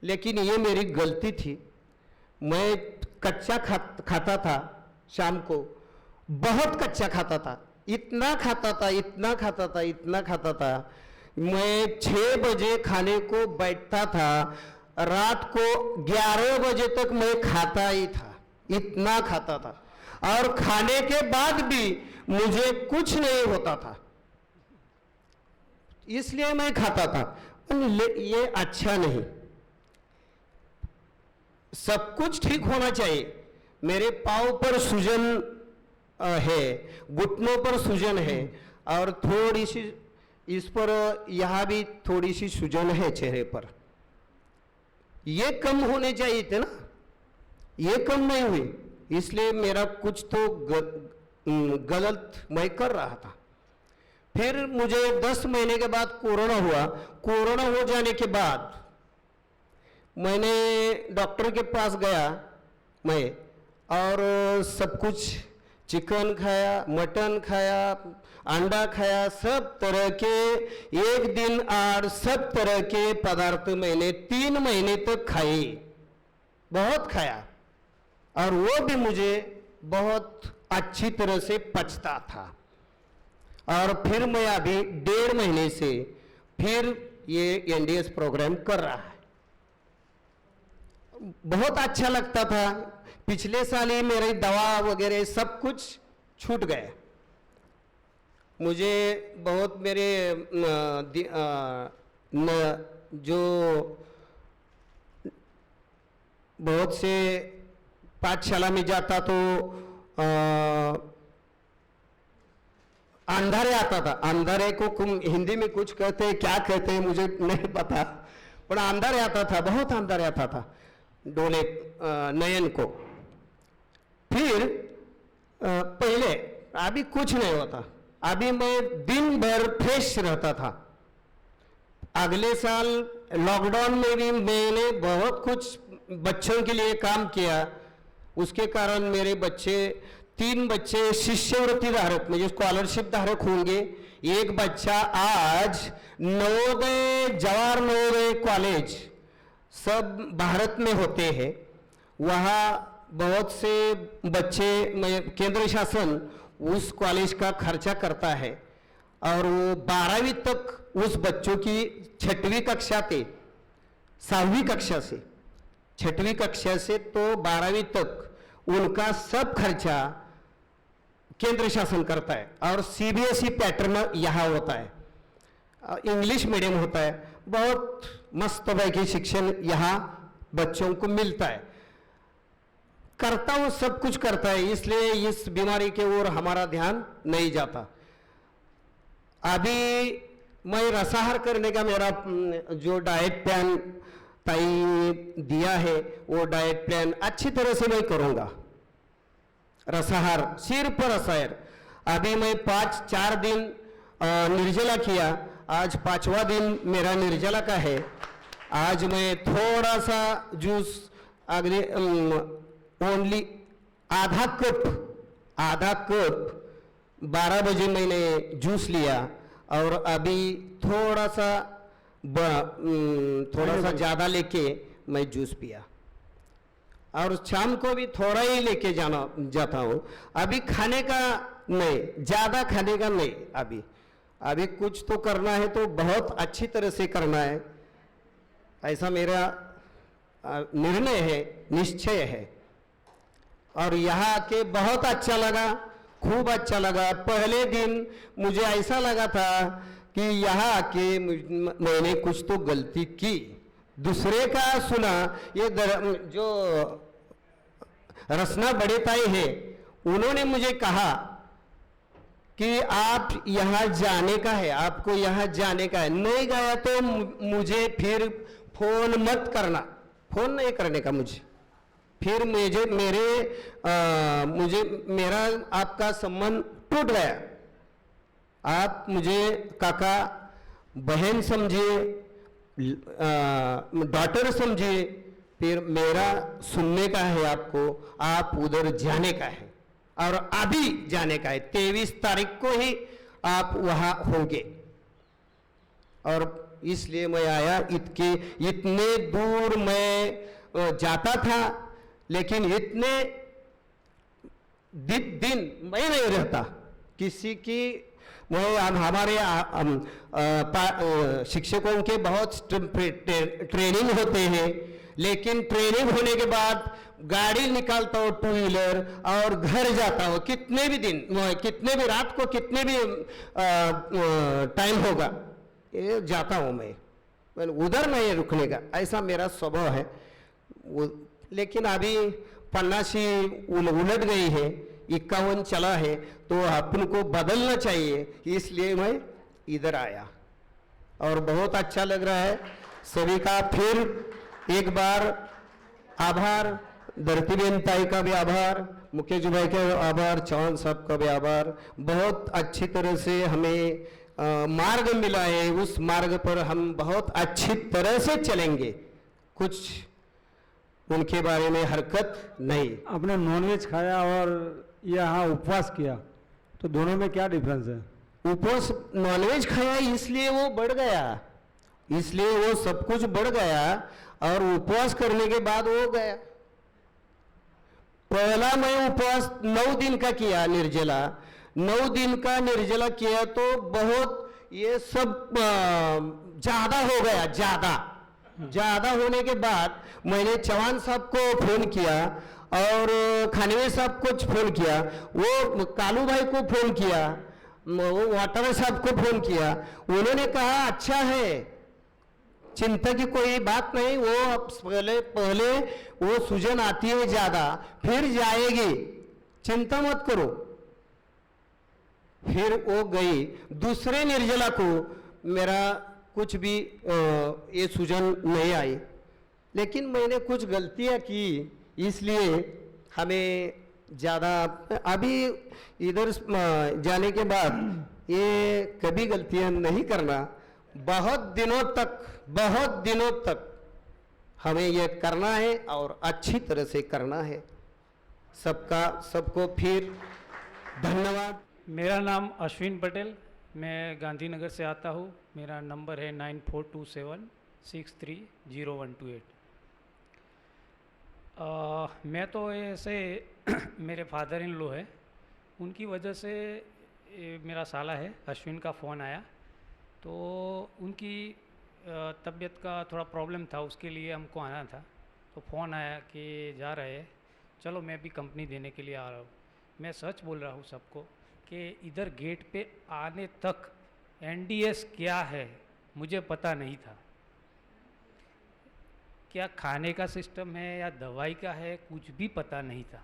लेकिन ये मेरी गलती थी। मैं कच्चा खाता था, शाम को बहुत कच्चा खाता था, इतना खाता था। मैं 6 बजे खाने को बैठता था, रात को 11 बजे तक मैं खाता ही था, इतना खाता था और खाने के बाद भी मुझे कुछ नहीं होता था, इसलिए मैं खाता था। ये अच्छा नहीं, सब कुछ ठीक होना चाहिए। मेरे पाँव पर सूजन है, घुटनों पर सूजन है और थोड़ी सी इस पर यहाँ भी थोड़ी सी सूजन है चेहरे पर। ये कम होने चाहिए थे ना, ये कम नहीं हुई, इसलिए मेरा कुछ तो गलत मैं कर रहा था। फिर मुझे 10 महीने के बाद कोरोना हुआ। कोरोना हो जाने के बाद मैंने डॉक्टर के पास गया मैं और सब कुछ चिकन खाया, मटन खाया, अंडा खाया, सब तरह के 1 दिन 8 सब तरह के पदार्थ मैंने 3 महीने तक खाए, बहुत खाया और वो भी मुझे बहुत अच्छी तरह से पचता था। और फिर मैं अभी 1.5 महीने से फिर ये एनडीएस प्रोग्राम कर रहा है। बहुत अच्छा लगता था। पिछले साल ही मेरी दवा वगैरह सब कुछ छूट गया। मुझे बहुत मेरे जो बहुत से पाठशाला में जाता तो अंधारे आता था। अंधारे को हिंदी में कुछ कहते हैं, क्या कहते हैं मुझे नहीं पता, पर अंधारे आता था, बहुत अंधारे आता था डोले नयन को। फिर पहले अभी कुछ नहीं होता, अभी मैं दिन भर फ्रेश रहता था। अगले साल लॉकडाउन में भी मैंने बहुत कुछ बच्चों के लिए काम किया, उसके कारण मेरे बच्चे 3 बच्चे शिष्यवृत्ति धारक मुझे स्कॉलरशिप धारक होंगे। एक बच्चा आज नवोदय, जवाहर नवोदय कॉलेज सब भारत में होते हैं, वहाँ बहुत से बच्चे केंद्र शासन उस कॉलेज का खर्चा करता है और वो 12वीं तक उस बच्चों की 6वीं कक्षा से 7वीं कक्षा से 6वीं कक्षा से तो 12वीं तक उनका सब खर्चा केंद्र शासन करता है और सीबीएसई पैटर्न यहाँ होता है, इंग्लिश मीडियम होता है। बहुत मस्त तरह की शिक्षण यहाँ बच्चों को मिलता है। करता हूँ, सब कुछ करता है, इसलिए इस बीमारी के ओर हमारा ध्यान नहीं जाता। अभी मैं रसाहार करने का मेरा जो डाइट प्लान ताई दिया है वो डाइट प्लान अच्छी तरह से मैं करूँगा। रसाहार, सिर्फ रसाहार। अभी मैं 4 दिन निर्जला किया, आज 5वां दिन मेरा निर्जला का है। आज मैं थोड़ा सा जूस अगले ओनली आधा कप 12 बजे मैंने जूस लिया और अभी थोड़ा सा ज़्यादा लेके मैं जूस पिया और शाम को भी थोड़ा ही लेके जाता हूँ। अभी खाने का नहीं, ज़्यादा खाने का नहीं। अभी कुछ तो करना है तो बहुत अच्छी तरह से करना है, ऐसा मेरा निर्णय है, निश्चय है। और यहाँ आके बहुत अच्छा लगा, खूब अच्छा लगा। पहले दिन मुझे ऐसा लगा था कि यहाँ आके मैंने कुछ तो गलती की, दूसरे का सुना। ये जो रसना बड़े ताई है, उन्होंने मुझे कहा कि आप यहाँ जाने का है, आपको यहाँ जाने का है। नहीं गया तो मुझे फिर फोन मत करना, फोन नहीं करने का मुझे। फिर मुझे मेरा आपका संबंध टूट गया। आप मुझे काका बहन समझिए, डॉटर समझिए, फिर मेरा सुनने का है आपको, आप उधर जाने का है और अभी जाने का है। 23 तारीख को ही आप वहाँ होंगे और इसलिए मैं आया। इतने दूर मैं जाता था, लेकिन इतने दिन मैं नहीं रहता। किसी की हमारे शिक्षकों के बहुत ट्रेनिंग होते हैं, लेकिन ट्रेनिंग होने के बाद गाड़ी निकालता हूँ 2 व्हीलर और घर जाता हूँ। कितने भी दिन, कितने भी रात को, कितने भी टाइम होगा, ये जाता हूँ मैं उधर नहीं रुकने का, ऐसा मेरा स्वभाव है। लेकिन अभी पन्नासी उलट गई है, 51 चला है, तो अपन को बदलना चाहिए, इसलिए मैं इधर आया और बहुत अच्छा लग रहा है। सभी का फिर एक बार आभार, धरतीबेन ताई का भी आभार, मुकेश भाई का आभार, चौहान साहब का भी आभार। बहुत अच्छी तरह से हमें मार्ग मिला है, उस मार्ग पर हम बहुत अच्छी तरह से चलेंगे, कुछ उनके बारे में हरकत नहीं। आपने नॉनवेज खाया और यहाँ उपवास किया, तो दोनों में क्या डिफरेंस है? उपवास नॉनवेज खाया इसलिए वो बढ़ गया, इसलिए वो सब कुछ बढ़ गया और उपवास करने के बाद वो गया। पहला मैं उपवास 9 दिन का किया, निर्जला 9 दिन का निर्जला किया तो बहुत ये सब ज्यादा हो गया। ज्यादा होने के बाद मैंने चौहान साहब को फोन किया और खानवे साहब को फोन किया, वो कालू भाई को फोन किया, वो वाटर साहब को फोन किया। उन्होंने कहा अच्छा है, चिंता की कोई बात नहीं, वो पहले वो सूजन आती है ज्यादा, फिर जाएगी, चिंता मत करो। फिर वो गई। दूसरे निर्जला को मेरा कुछ भी ये सूजन नहीं आई, लेकिन मैंने कुछ गलतियां की, इसलिए हमें ज़्यादा अभी इधर जाने के बाद ये कभी गलतियां नहीं करना। बहुत दिनों तक हमें ये करना है और अच्छी तरह से करना है। सबको फिर धन्यवाद। मेरा नाम अश्विन पटेल, मैं गांधीनगर से आता हूँ। मेरा नंबर है 9427630128। मैं तो ऐसे मेरे फादर इन लो है, उनकी वजह से मेरा साला है अश्विन का फ़ोन आया, तो उनकी तबीयत का थोड़ा प्रॉब्लम था, उसके लिए हमको आना था। तो फ़ोन आया कि जा रहे हैं, चलो मैं भी कंपनी देने के लिए आ रहा हूँ। मैं सच बोल रहा हूँ सबको कि इधर गेट पे आने तक एनडीएस क्या है मुझे पता नहीं था क्या खाने का सिस्टम है या दवाई का है, कुछ भी पता नहीं था।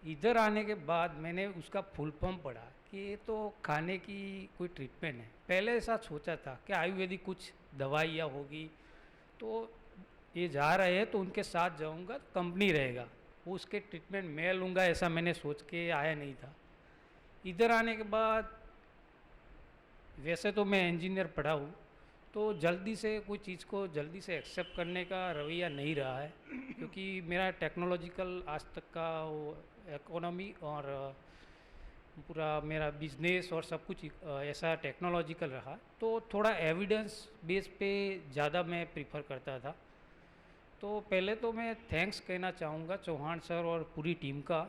इधर आने के बाद मैंने उसका फुल फॉर्म पढ़ा कि ये तो खाने की कोई ट्रीटमेंट है। पहले ऐसा सोचा था कि आयुर्वेदिक कुछ दवाइयाँ होगी, तो ये जा रहे हैं तो उनके साथ जाऊंगा, कंपनी रहेगा, वो उसके ट्रीटमेंट मैं लूँगा, ऐसा मैंने सोच के आया नहीं था। इधर आने के बाद वैसे तो मैं इंजीनियर पढ़ा हूँ, तो जल्दी से कोई चीज़ को जल्दी से एक्सेप्ट करने का रवैया नहीं रहा है, क्योंकि मेरा टेक्नोलॉजिकल आज तक का वो इकोनॉमी और पूरा मेरा बिजनेस और सब कुछ ऐसा टेक्नोलॉजिकल रहा, तो थोड़ा एविडेंस बेस पे ज़्यादा मैं प्रीफर करता था। तो पहले तो मैं थैंक्स कहना चाहूँगा चौहान सर और पूरी टीम का,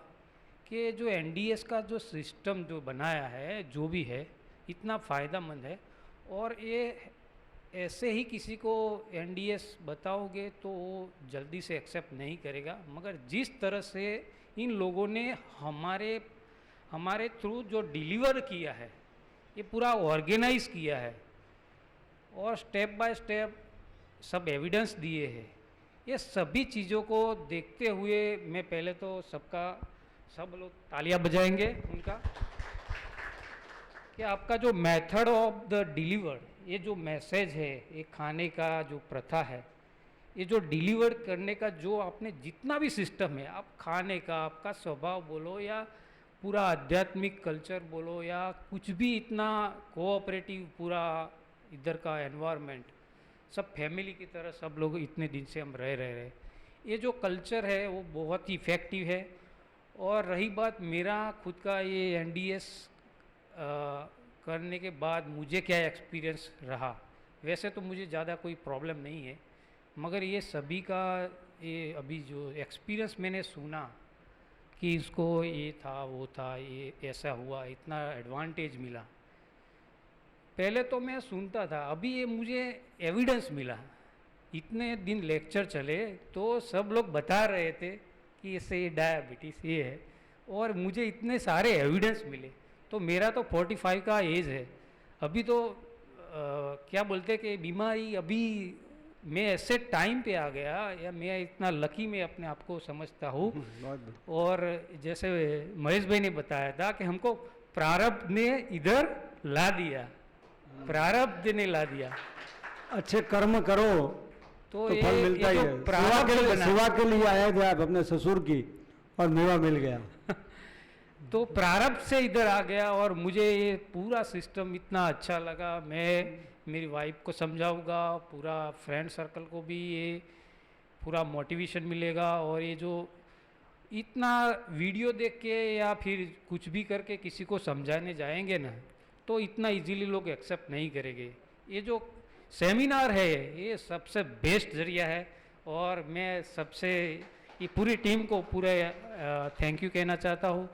कि जो एनडीएस का जो सिस्टम जो बनाया है, जो भी है, इतना फ़ायदेमंद है। और ये ऐसे ही किसी को एनडीएस बताओगे तो वो जल्दी से एक्सेप्ट नहीं करेगा, मगर जिस तरह से इन लोगों ने हमारे थ्रू जो डिलीवर किया है, ये पूरा ऑर्गेनाइज किया है और स्टेप बाय स्टेप सब एविडेंस दिए हैं, ये सभी चीज़ों को देखते हुए मैं पहले तो सब लोग तालियां बजाएंगे उनका, कि आपका जो मेथड ऑफ द डिलीवर, ये जो मैसेज है, ये खाने का जो प्रथा है, ये जो डिलीवर करने का जो आपने जितना भी सिस्टम है, आप खाने का, आपका स्वभाव बोलो या पूरा आध्यात्मिक कल्चर बोलो या कुछ भी, इतना कोऑपरेटिव पूरा इधर का एनवायरनमेंट, सब फैमिली की तरह सब लोग इतने दिन से हम रह रहे हैं, ये जो कल्चर है वो बहुत ही इफ़ेक्टिव है। और रही बात मेरा खुद का ये एनडीएस करने के बाद मुझे क्या एक्सपीरियंस रहा, वैसे तो मुझे ज़्यादा कोई प्रॉब्लम नहीं है, मगर ये सभी का ये अभी जो एक्सपीरियंस मैंने सुना कि इसको ये था, वो था, ये ऐसा हुआ, इतना एडवांटेज मिला, पहले तो मैं सुनता था, अभी ये मुझे एविडेंस मिला। इतने दिन लेक्चर चले तो सब लोग बता रहे थे कि इससे डायबिटीज़ ये है, और मुझे इतने सारे एविडेंस मिले। तो मेरा तो 45 का एज है, अभी तो क्या बोलते कि बीमारी अभी मैं ऐसे टाइम पे आ गया, या मैं इतना लकी मैं अपने आप को समझता हूँ। और जैसे महेश भाई ने बताया था कि हमको प्रारब्ध ने इधर ला दिया, प्रारब्ध ने ला दिया, अच्छे कर्म करो तो फल मिलता ही जो है। प्रारब्ध सेवा के लिए आए थे आप अपने ससुर की, और मेवा मिल गया। तो प्रारब्ध से इधर आ गया, और मुझे ये पूरा सिस्टम इतना अच्छा लगा। मैं मेरी वाइफ को समझाऊंगा, पूरा फ्रेंड सर्कल को भी ये पूरा मोटिवेशन मिलेगा। और ये जो इतना वीडियो देख के या फिर कुछ भी करके किसी को समझाने जाएंगे ना, तो इतना इजीली लोग एक्सेप्ट नहीं करेंगे। ये जो सेमिनार है ये सबसे बेस्ट जरिया है, और मैं सबसे ये पूरी टीम को पूरे थैंक यू कहना चाहता हूँ।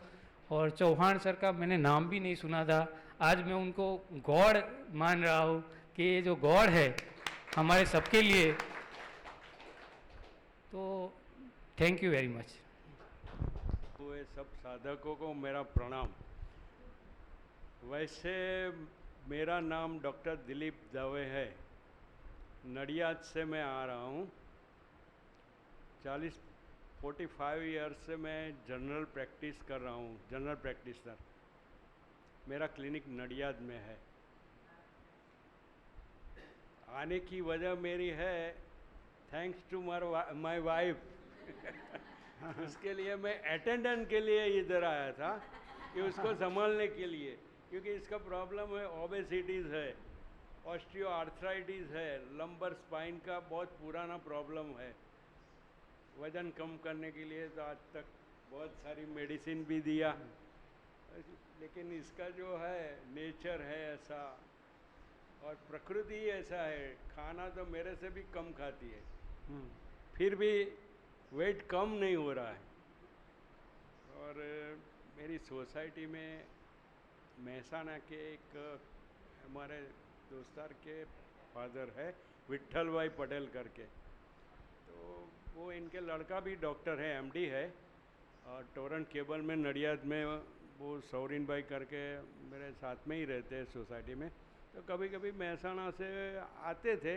और चौहान सर का मैंने नाम भी नहीं सुना था, आज मैं उनको गॉड मान रहा हूँ कि ये जो गॉड है हमारे सबके लिए। तो थैंक यू वेरी मच। हुए सब साधकों को मेरा प्रणाम। वैसे मेरा नाम डॉक्टर दिलीप दवे है, नडियाद से मैं आ रहा हूँ। 45 ईयर्स से मैं जनरल प्रैक्टिस कर रहा हूँ, जनरल प्रैक्टिशनर। मेरा क्लिनिक नडियाद में है। आने की वजह मेरी है थैंक्स टू माय वाइफ। उसके लिए मैं अटेंडेंट के लिए इधर आया था कि उसको संभालने के लिए, क्योंकि इसका प्रॉब्लम है, ओबेसिटीज़ है, ऑस्टियो आर्थराइटिस है, लंबर स्पाइन का बहुत पुराना प्रॉब्लम है। वज़न कम करने के लिए तो आज तक बहुत सारी मेडिसिन भी दिया, लेकिन इसका जो है नेचर है ऐसा, और प्रकृति ऐसा है, खाना तो मेरे से भी कम खाती है, फिर भी वेट कम नहीं हो रहा है। और मेरी सोसाइटी में महसाना के एक हमारे दोस्तार के फादर है, विट्ठल भाई पटेल करके, तो वो इनके लड़का भी डॉक्टर है, एमडी है, और टोरेंट केबल में नडियाद में वो सौरीन भाई करके मेरे साथ में ही रहते हैं सोसाइटी में। तो कभी कभी महसाना से आते थे,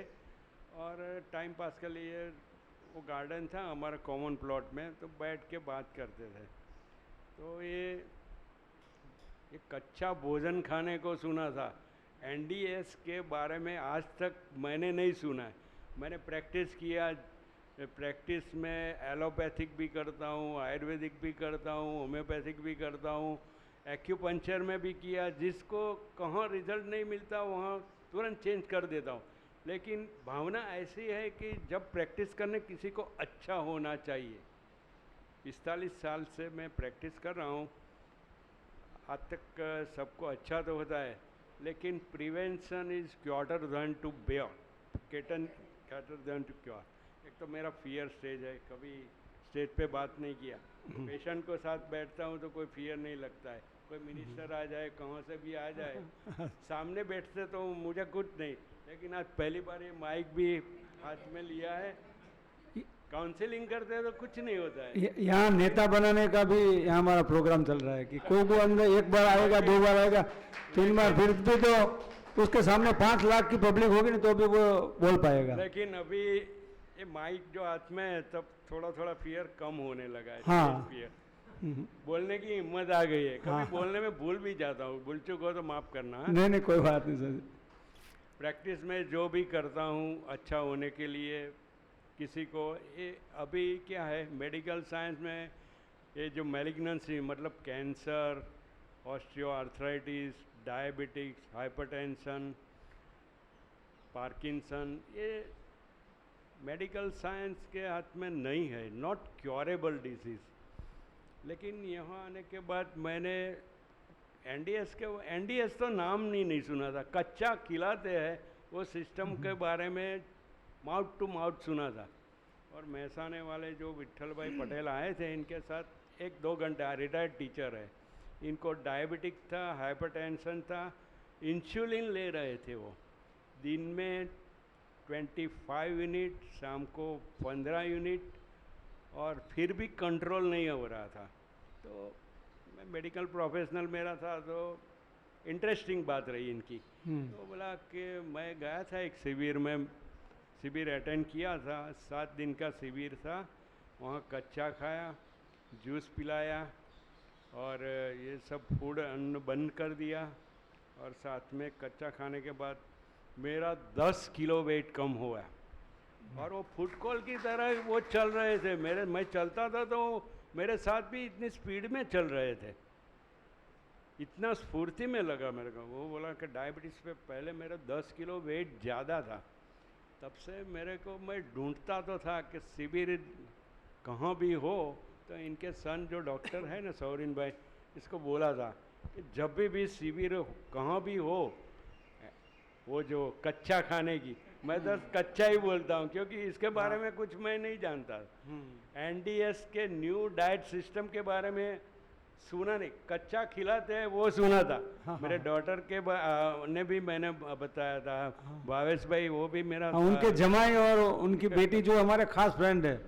और टाइम पास के लिए वो गार्डन था हमारा कॉमन प्लॉट में, तो बैठ के बात करते थे। तो ये कच्चा भोजन खाने को सुना था, एनडीएस के बारे में आज तक मैंने नहीं सुना है। मैंने प्रैक्टिस किया, प्रैक्टिस में एलोपैथिक भी करता हूँ, आयुर्वेदिक भी करता हूँ, होम्योपैथिक भी करता हूँ, एक्यूपंक्चर में भी किया। जिसको कहाँ रिजल्ट नहीं मिलता वहाँ तुरंत चेंज कर देता हूँ। लेकिन भावना ऐसी है कि जब प्रैक्टिस करने किसी को अच्छा होना चाहिए। 45 साल से मैं प्रैक्टिस कर रहा हूँ, आज तक सबको अच्छा तो होता है, लेकिन prevention is cure then to bear, cure then to cure. एक तो मेरा फियर स्टेज है, कभी स्टेज पे बात नहीं किया। पेशेंट को साथ बैठता हूँ तो कोई फियर नहीं लगता है, कोई मिनिस्टर आ जाए, कहाँ से भी आ जाए, सामने बैठते तो मुझे कुछ नहीं। लेकिन आज पहली बार ये माइक भी हाथ में लिया है, काउंसलिंग करते हैं तो कुछ नहीं होता है। यहाँ नेता बनाने का भी यहाँ हमारा प्रोग्राम चल रहा है कि कोई को अंदर एक बार आएगा, 2 बार आएगा, 3 बार, फिर भी तो उसके सामने 5 लाख की पब्लिक होगी ना तो भी वो बोल पाएगा। लेकिन अभी ये माइक जो हाथ में है तब थोड़ा थोड़ा फियर कम होने लगा है। हाँ। फियर बोलने की हिम्मत आ गई है। कभी बोलने में भूल भी जाता हूँ, भूल चुका हो तो माफ़ करना। नहीं नहीं, कोई बात नहीं सर। प्रैक्टिस में जो भी करता हूँ अच्छा होने के लिए किसी को, ये अभी क्या है मेडिकल साइंस में ये जो मैलिग्नेंसी मतलब cancer, osteoarthritis, diabetics, hypertension, Parkinson, ये मेडिकल साइंस के हाथ में नहीं है, नॉट क्योरेबल डिजीज़। लेकिन यहाँ आने के बाद मैंने एनडीएस तो नाम नहीं सुना था, कच्चा खिलाते हैं वो सिस्टम के बारे में माउथ टू माउथ सुना था। और महसाने वाले जो विट्ठल भाई पटेल आए थे, इनके साथ 1-2 घंटा, रिटायर्ड टीचर है, इनको डायबिटिक था, हाइपरटेंशन था, इंसुलिन ले रहे थे वो, दिन में 25 यूनिट, शाम को 15 यूनिट, और फिर भी कंट्रोल नहीं हो रहा था। तो मैं मेडिकल प्रोफेशनल मेरा था, तो इंटरेस्टिंग बात रही इनकी। तो बोला कि मैं गया था एक शिविर अटेंड किया था, 7 दिन का शिविर था। वहाँ कच्चा खाया, जूस पिलाया और ये सब फूड अन्न बंद कर दिया, और साथ में कच्चा खाने के बाद मेरा 10 किलो वेट कम हुआ। और वो फुटकॉल की तरह वो चल रहे थे, मैं चलता था तो मेरे साथ भी इतनी स्पीड में चल रहे थे, इतना स्फूर्ति में लगा मेरे को। वो बोला कि डायबिटीज़ पे पहले मेरा 10 किलो वेट ज़्यादा था। तब से मेरे को, मैं ढूंढता तो था कि शिविर कहाँ भी हो, तो इनके सन जो डॉक्टर है ना सौरिन भाई, इसको बोला था कि जब भी शिविर कहाँ भी हो, वो जो कच्चा खाने की, मैं तो कच्चा ही बोलता हूँ क्योंकि इसके बारे में कुछ मैं नहीं जानता। एनडीएस के न्यू डाइट सिस्टम के बारे में सुना नहीं, कच्चा खिलाते हैं वो सुना था। मेरे डॉटर के ने भी मैंने बताया था, भावेश भाई वो भी मेरा उनके जमाई और उनकी बेटी जो हमारे खास फ्रेंड है,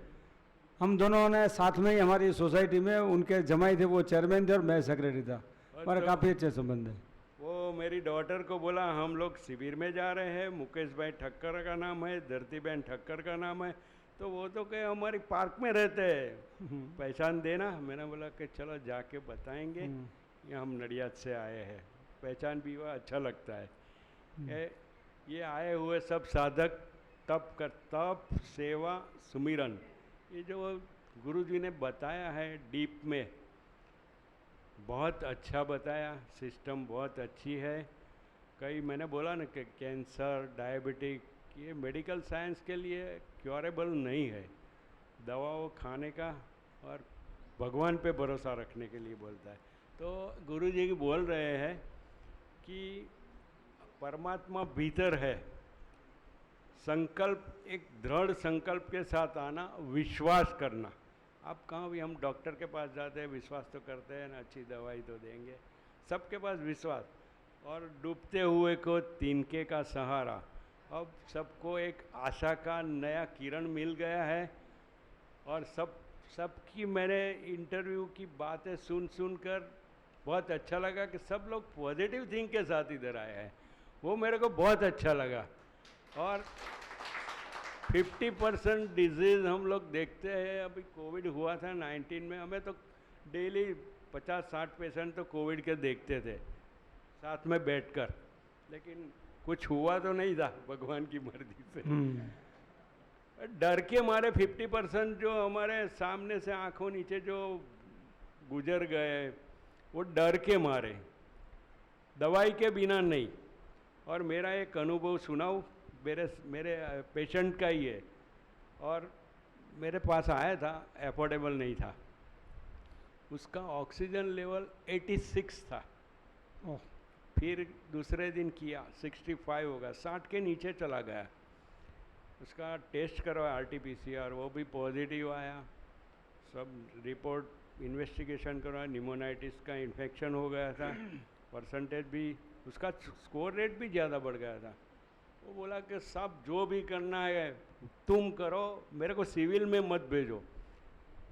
हम दोनों ने साथ में ही हमारी सोसाइटी में, उनके जमाई थे, वो चेयरमैन थे और मैं सेक्रेटरी था, हमारे काफ़ी अच्छे संबंध है। वो मेरी डॉटर को बोला हम लोग शिविर में जा रहे हैं, मुकेश भाई ठक्कर का नाम है, धरती बहन ठक्कर का नाम है, तो वो तो कहे हमारी पार्क में रहते हैं, पहचान देना। मैंने बोला कि चलो जाके बताएंगे, ये हम नडियाद से आए हैं, पहचान भी हुआ, अच्छा लगता है। ये आए हुए सब साधक तप सेवा सुमिरन, ये जो गुरुजी ने बताया है डीप में, बहुत अच्छा बताया, सिस्टम बहुत अच्छी है। कई मैंने बोला ना कि कैंसर, डायबिटिक, ये मेडिकल साइंस के लिए क्योरेबल नहीं है, दवाओं खाने का और भगवान पे भरोसा रखने के लिए बोलता है। तो गुरुजी बोल रहे हैं कि परमात्मा भीतर है, संकल्प, एक दृढ़ संकल्प के साथ आना, विश्वास करना। आप कहाँ भी, हम डॉक्टर के पास जाते हैं, विश्वास तो करते हैं ना, अच्छी दवाई तो देंगे, सबके पास विश्वास। और डूबते हुए को तिनके का सहारा, अब सबको एक आशा का नया किरण मिल गया है। और सबकी मैंने इंटरव्यू की बातें सुनकर बहुत अच्छा लगा कि सब लोग पॉजिटिव थिंक के साथ इधर आए हैं, वो मेरे को बहुत अच्छा लगा। और 50% डिजीज़ हम लोग देखते हैं। अभी कोविड हुआ था 19 में, हमें तो डेली 50-60 पेशेंट तो कोविड के देखते थे साथ में बैठकर, लेकिन कुछ हुआ तो नहीं था भगवान की मर्जी से। डर के मारे 50% जो हमारे सामने से आंखों नीचे जो गुजर गए, वो डर के मारे, दवाई के बिना नहीं। और मेरा एक अनुभव सुनाऊं, मेरे पेशेंट का ही है, और मेरे पास आया था, अफोर्डेबल नहीं था, उसका ऑक्सीजन लेवल 86 था। ओह, फिर दूसरे दिन किया 65 होगा, 60 के नीचे चला गया। उसका टेस्ट करवाया RT-PCR, वो भी पॉजिटिव आया। सब रिपोर्ट इन्वेस्टिगेशन करवाया, निमोनाइटिस का इन्फेक्शन हो गया था, परसेंटेज भी उसका स्कोर रेट भी ज़्यादा बढ़ गया था। वो बोला कि साहब जो भी करना है तुम करो, मेरे को सिविल में मत भेजो,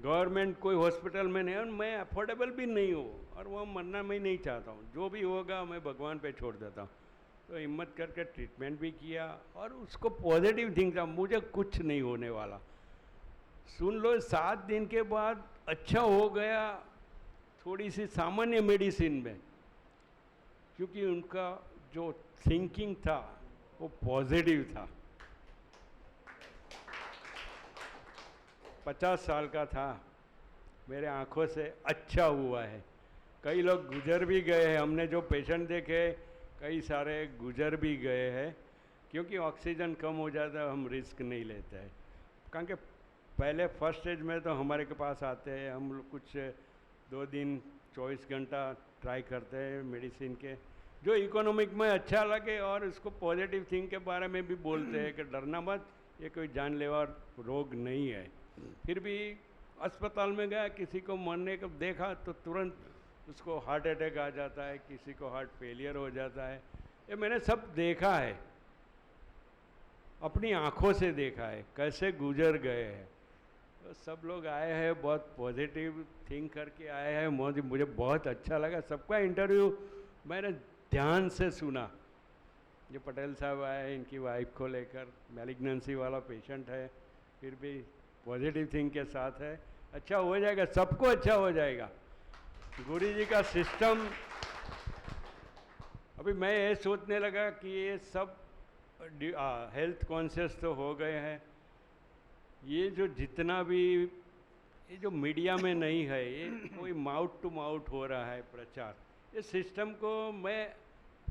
गवर्नमेंट कोई हॉस्पिटल में नहीं, और मैं अफोर्डेबल भी नहीं हूँ और वो मरना मैं नहीं चाहता हूँ, जो भी होगा मैं भगवान पे छोड़ देता हूँ। तो हिम्मत करके ट्रीटमेंट भी किया, और उसको पॉजिटिव थिंक था, मुझे कुछ नहीं होने वाला। सुन लो, 7 दिन के बाद अच्छा हो गया, थोड़ी सी सामान्य मेडिसिन में, क्योंकि उनका जो थिंकिंग था वो पॉजिटिव था। 50 साल का था, मेरे आंखों से अच्छा हुआ है। कई लोग गुजर भी गए हैं, हमने जो पेशेंट देखे कई सारे गुजर भी गए हैं, क्योंकि ऑक्सीजन कम हो जाता है, हम रिस्क नहीं लेते हैं। कारण कि पहले फर्स्ट स्टेज में तो हमारे के पास आते हैं, हम लोग कुछ 2 दिन 24 घंटा ट्राई करते हैं मेडिसिन के, जो इकोनॉमिक में अच्छा लगे, और इसको पॉजिटिव थिंग के बारे में भी बोलते हैं कि डरना मत, ये कोई जानलेवा रोग नहीं है। फिर भी अस्पताल में गया, किसी को मरने को देखा तो तुरंत उसको हार्ट अटैक आ जाता है, किसी को हार्ट फेलियर हो जाता है। ये मैंने सब देखा है, अपनी आंखों से देखा है, कैसे गुजर गए हैं। तो सब लोग आए हैं, बहुत पॉजिटिव थिंक करके आए हैं, मुझे बहुत अच्छा लगा। सबका इंटरव्यू मैंने ध्यान से सुना। जो पटेल साहब आए हैं, इनकी वाइफ को लेकर, मैलिग्नेंसी वाला पेशेंट है, फिर भी पॉजिटिव थिंक के साथ है। अच्छा हो जाएगा, सबको अच्छा हो जाएगा। गुरु जी का सिस्टम, अभी मैं ये सोचने लगा कि ये सब हेल्थ कॉन्शियस तो हो गए हैं, ये जो जितना भी ये जो मीडिया में नहीं है, ये कोई माउथ टू माउथ हो रहा है प्रचार, ये सिस्टम को मैं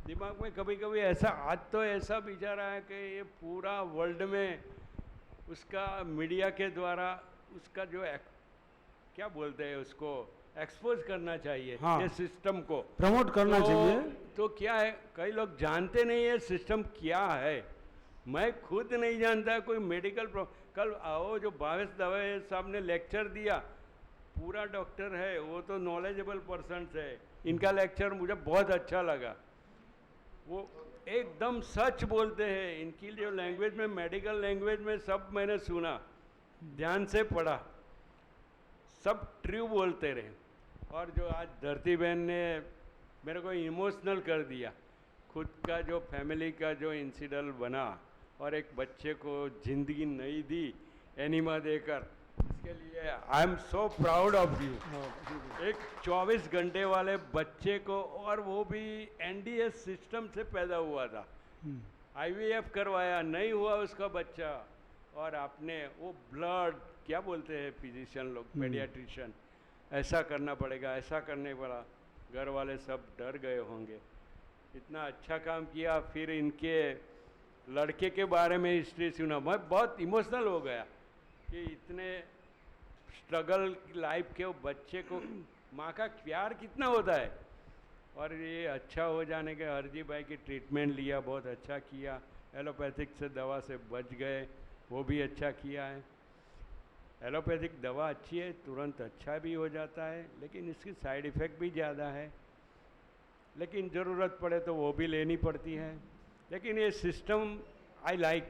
दिमाग में कभी कभी ऐसा, आज तो ऐसा विचार आया कि ये पूरा वर्ल्ड में उसका मीडिया के द्वारा उसका जो क्या बोलते हैं उसको एक्सपोज करना चाहिए। हाँ, ये सिस्टम को प्रमोट करना चाहिए। तो क्या है, कई लोग जानते नहीं है सिस्टम क्या है। मैं खुद नहीं जानता कोई मेडिकल कल आओ जो भावेश दवे साहब ने लेक्चर दिया, पूरा डॉक्टर है, वो तो नॉलेजेबल पर्सन है, इनका लेक्चर मुझे बहुत अच्छा लगा। वो एकदम सच बोलते हैं, इनकी जो लैंग्वेज में, मेडिकल लैंग्वेज में सब मैंने सुना, ध्यान से पढ़ा, सब ट्रू बोलते रहे। और जो आज धरती बहन ने मेरे को इमोशनल कर दिया, खुद का जो फैमिली का जो इंसिडेंट बना और एक बच्चे को ज़िंदगी नई दी एनिमा देकर, इसके लिए I am so proud of you. एक 24 घंटे वाले बच्चे को, और वो भी NDS सिस्टम से पैदा हुआ था, IVF करवाया, नहीं हुआ उसका बच्चा, और आपने वो ब्लड क्या बोलते हैं फिजिशियन लोग, पेडियाट्रिशियन, ऐसा करना पड़ेगा, ऐसा करने पड़ा, घर वाले सब डर गए होंगे। इतना अच्छा काम किया। फिर इनके लड़के के बारे में हिस्ट्री सुना, मैं बहुत इमोशनल हो गया कि इतने स्ट्रगल लाइफ के बच्चे को माँ का प्यार कितना होता है। और ये अच्छा हो जाने के हरजी भाई की ट्रीटमेंट लिया, बहुत अच्छा किया, एलोपैथिक से दवा से बच गए, वो भी अच्छा किया है। एलोपैथिक दवा अच्छी है, तुरंत अच्छा भी हो जाता है, लेकिन इसकी साइड इफ़ेक्ट भी ज़्यादा है, लेकिन ज़रूरत पड़े तो वो भी लेनी पड़ती है। लेकिन ये सिस्टम आई लाइक,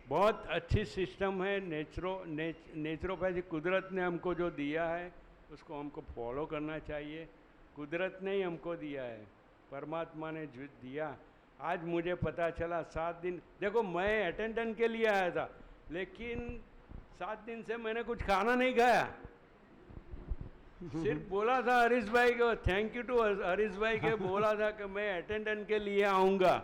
बहुत अच्छी सिस्टम है। नेचुरोपैथी कुदरत ने हमको जो दिया है उसको हमको फॉलो करना चाहिए। कुदरत ने ही हमको दिया है, परमात्मा ने जो दिया। आज मुझे पता चला 7 दिन, देखो मैं अटेंडेंट के लिए आया था, लेकिन 7 दिन से मैंने कुछ खाना नहीं खाया। सिर्फ बोला था हरीश भाई को, थैंक यू टू हरीश भाई के, बोला था कि मैं अटेंडेंट के लिए आऊँगा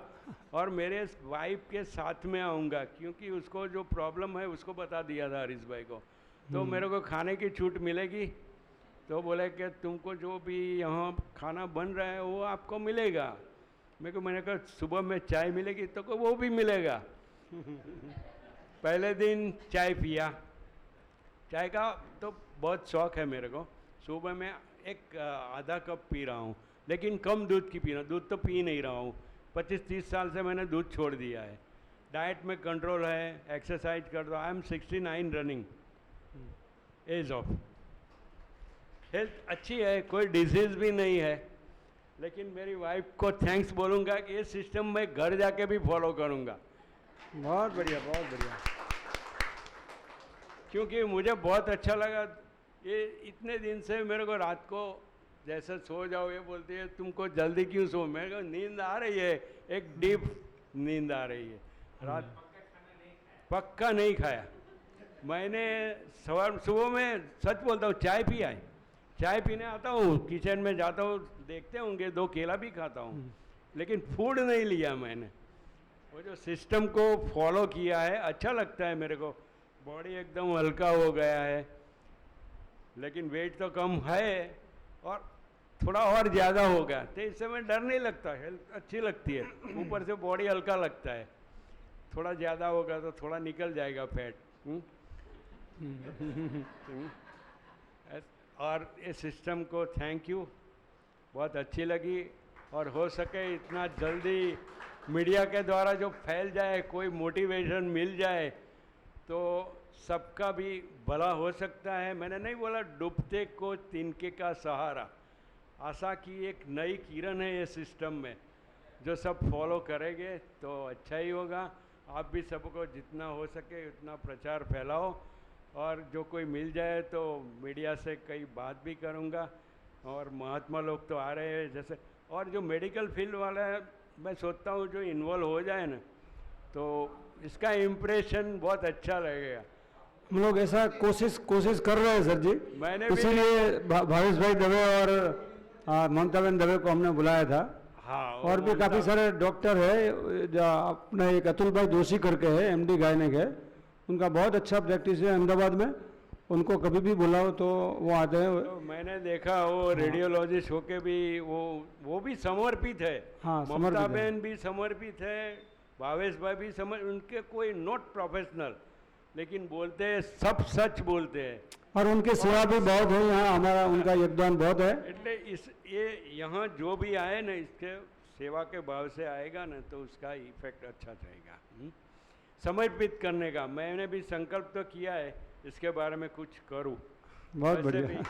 और मेरे वाइफ के साथ में आऊँगा, क्योंकि उसको जो प्रॉब्लम है उसको बता दिया था हरीश भाई को। तो मेरे को खाने की छूट मिलेगी। तो बोले कि तुमको जो भी यहाँ खाना बन रहा है वो आपको मिलेगा। मैंने कहा सुबह में चाय मिलेगी, तो को वो भी मिलेगा। पहले दिन चाय पिया, चाय का तो बहुत शौक है मेरे को। सुबह में एक आधा कप पी रहा हूँ, लेकिन कम दूध की पीना, दूध तो पी नहीं रहा हूँ। 25-30 साल से मैंने दूध छोड़ दिया है। डाइट में कंट्रोल है, एक्सरसाइज करता हूँ। I am 69 running age of. Health अच्छी है, कोई डिजीज़ भी नहीं है। लेकिन मेरी वाइफ को थैंक्स बोलूँगा कि ये सिस्टम मैं घर जाके भी फॉलो करूँगा। बहुत बढ़िया, बहुत बढ़िया। क्योंकि मुझे बहुत अच्छा लगा। ये इतने दिन से मेरे को रात को जैसे सो जाओ, ये बोलती है तुमको जल्दी क्यों सो। मेरे को नींद आ रही है, एक डीप नींद आ रही है। रात पक्का नहीं खाया मैंने। सुबह में सच बोलता हूँ, चाय पिया है। चाय पीने आता हूँ, किचन में जाता हूँ, देखते होंगे 2 केला भी खाता हूँ, लेकिन फूड नहीं लिया मैंने। वो जो सिस्टम को फॉलो किया है, अच्छा लगता है मेरे को। बॉडी एकदम हल्का हो गया है, लेकिन वेट तो कम है और थोड़ा और ज़्यादा हो गया। तो इससे मैं डर नहीं लगता, हेल्थ अच्छी लगती है। ऊपर से बॉडी हल्का लगता है। थोड़ा ज़्यादा होगा तो थोड़ा निकल जाएगा फैट। और इस सिस्टम को थैंक यू, बहुत अच्छी लगी। और हो सके इतना जल्दी मीडिया के द्वारा जो फैल जाए, कोई मोटिवेशन मिल जाए, तो सबका भी भला हो सकता है। मैंने नहीं बोला डूबते को तिनके का सहारा। आशा की एक नई किरण है ये सिस्टम में, जो सब फॉलो करेंगे तो अच्छा ही होगा। आप भी सबको जितना हो सके उतना प्रचार फैलाओ। और जो कोई मिल जाए तो मीडिया से कई बात भी करूँगा। और महात्मा लोग तो आ रहे हैं जैसे, और जो मेडिकल फील्ड वाला है, मैं सोचता हूँ जो इन्वॉल्व हो जाए ना, तो इसका इम्प्रेशन बहुत अच्छा लगेगा। हम लोग ऐसा कोशिश कर रहे हैं सर जी। मैंने भी इसीलिए भावेश भाई दवे और ममता बहन दवे को हमने बुलाया था। हाँ, और भी काफ़ी सारे डॉक्टर है, जो अपना एक अतुल भाई जोशी करके है, एमडी गायनेक है, उनका बहुत अच्छा प्रैक्टिस है अहमदाबाद में। उनको कभी भी बुलाओ तो वो आते हैं। तो मैंने देखा वो रेडियोलॉजिस्ट होके भी वो भी समर्पित है। हाँ, ममता समर्पित है। बहन भी समर्पित है, भावेश भाई भी उनके कोई नॉट प्रोफेशनल, लेकिन बोलते हैं सब सच बोलते हैं। और उनकी सेवा भी बहुत है यहाँ, हमारा उनका योगदान बहुत है। એટલે ये यहाँ जो भी आए ना, इसके सेवा के भाव से आएगा ना, तो उसका इफेक्ट अच्छा रहेगा। समर्पित करने का मैंने भी संकल्प तो किया है, इसके बारे में कुछ करूँ। बहुत वैसे बढ़िया।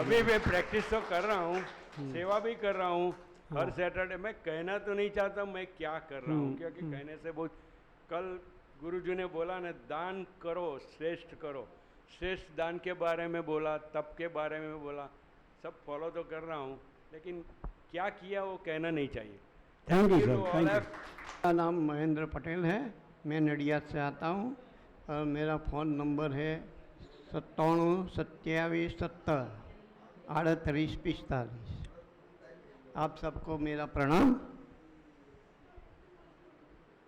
भी अभी मैं प्रैक्टिस तो कर रहा हूँ, सेवा भी कर रहा हूँ। हर सैटरडे मैं कहना तो नहीं चाहता मैं क्या कर रहा हूँ, क्योंकि कहने से बहुत। कल गुरुजी ने बोला ना, दान करो श्रेष्ठ करो। श्रेष्ठ दान के बारे में बोला, तप के बारे में बोला, सब फॉलो तो कर रहा हूँ, लेकिन क्या किया वो कहना नहीं चाहिए। Thank you to sir, all thank you. of- मेरा नाम महेंद्र पटेल है, मैं नडियाद से आता हूँ और मेरा फ़ोन नंबर है 97 27 70 38 45। आप सबको मेरा प्रणाम।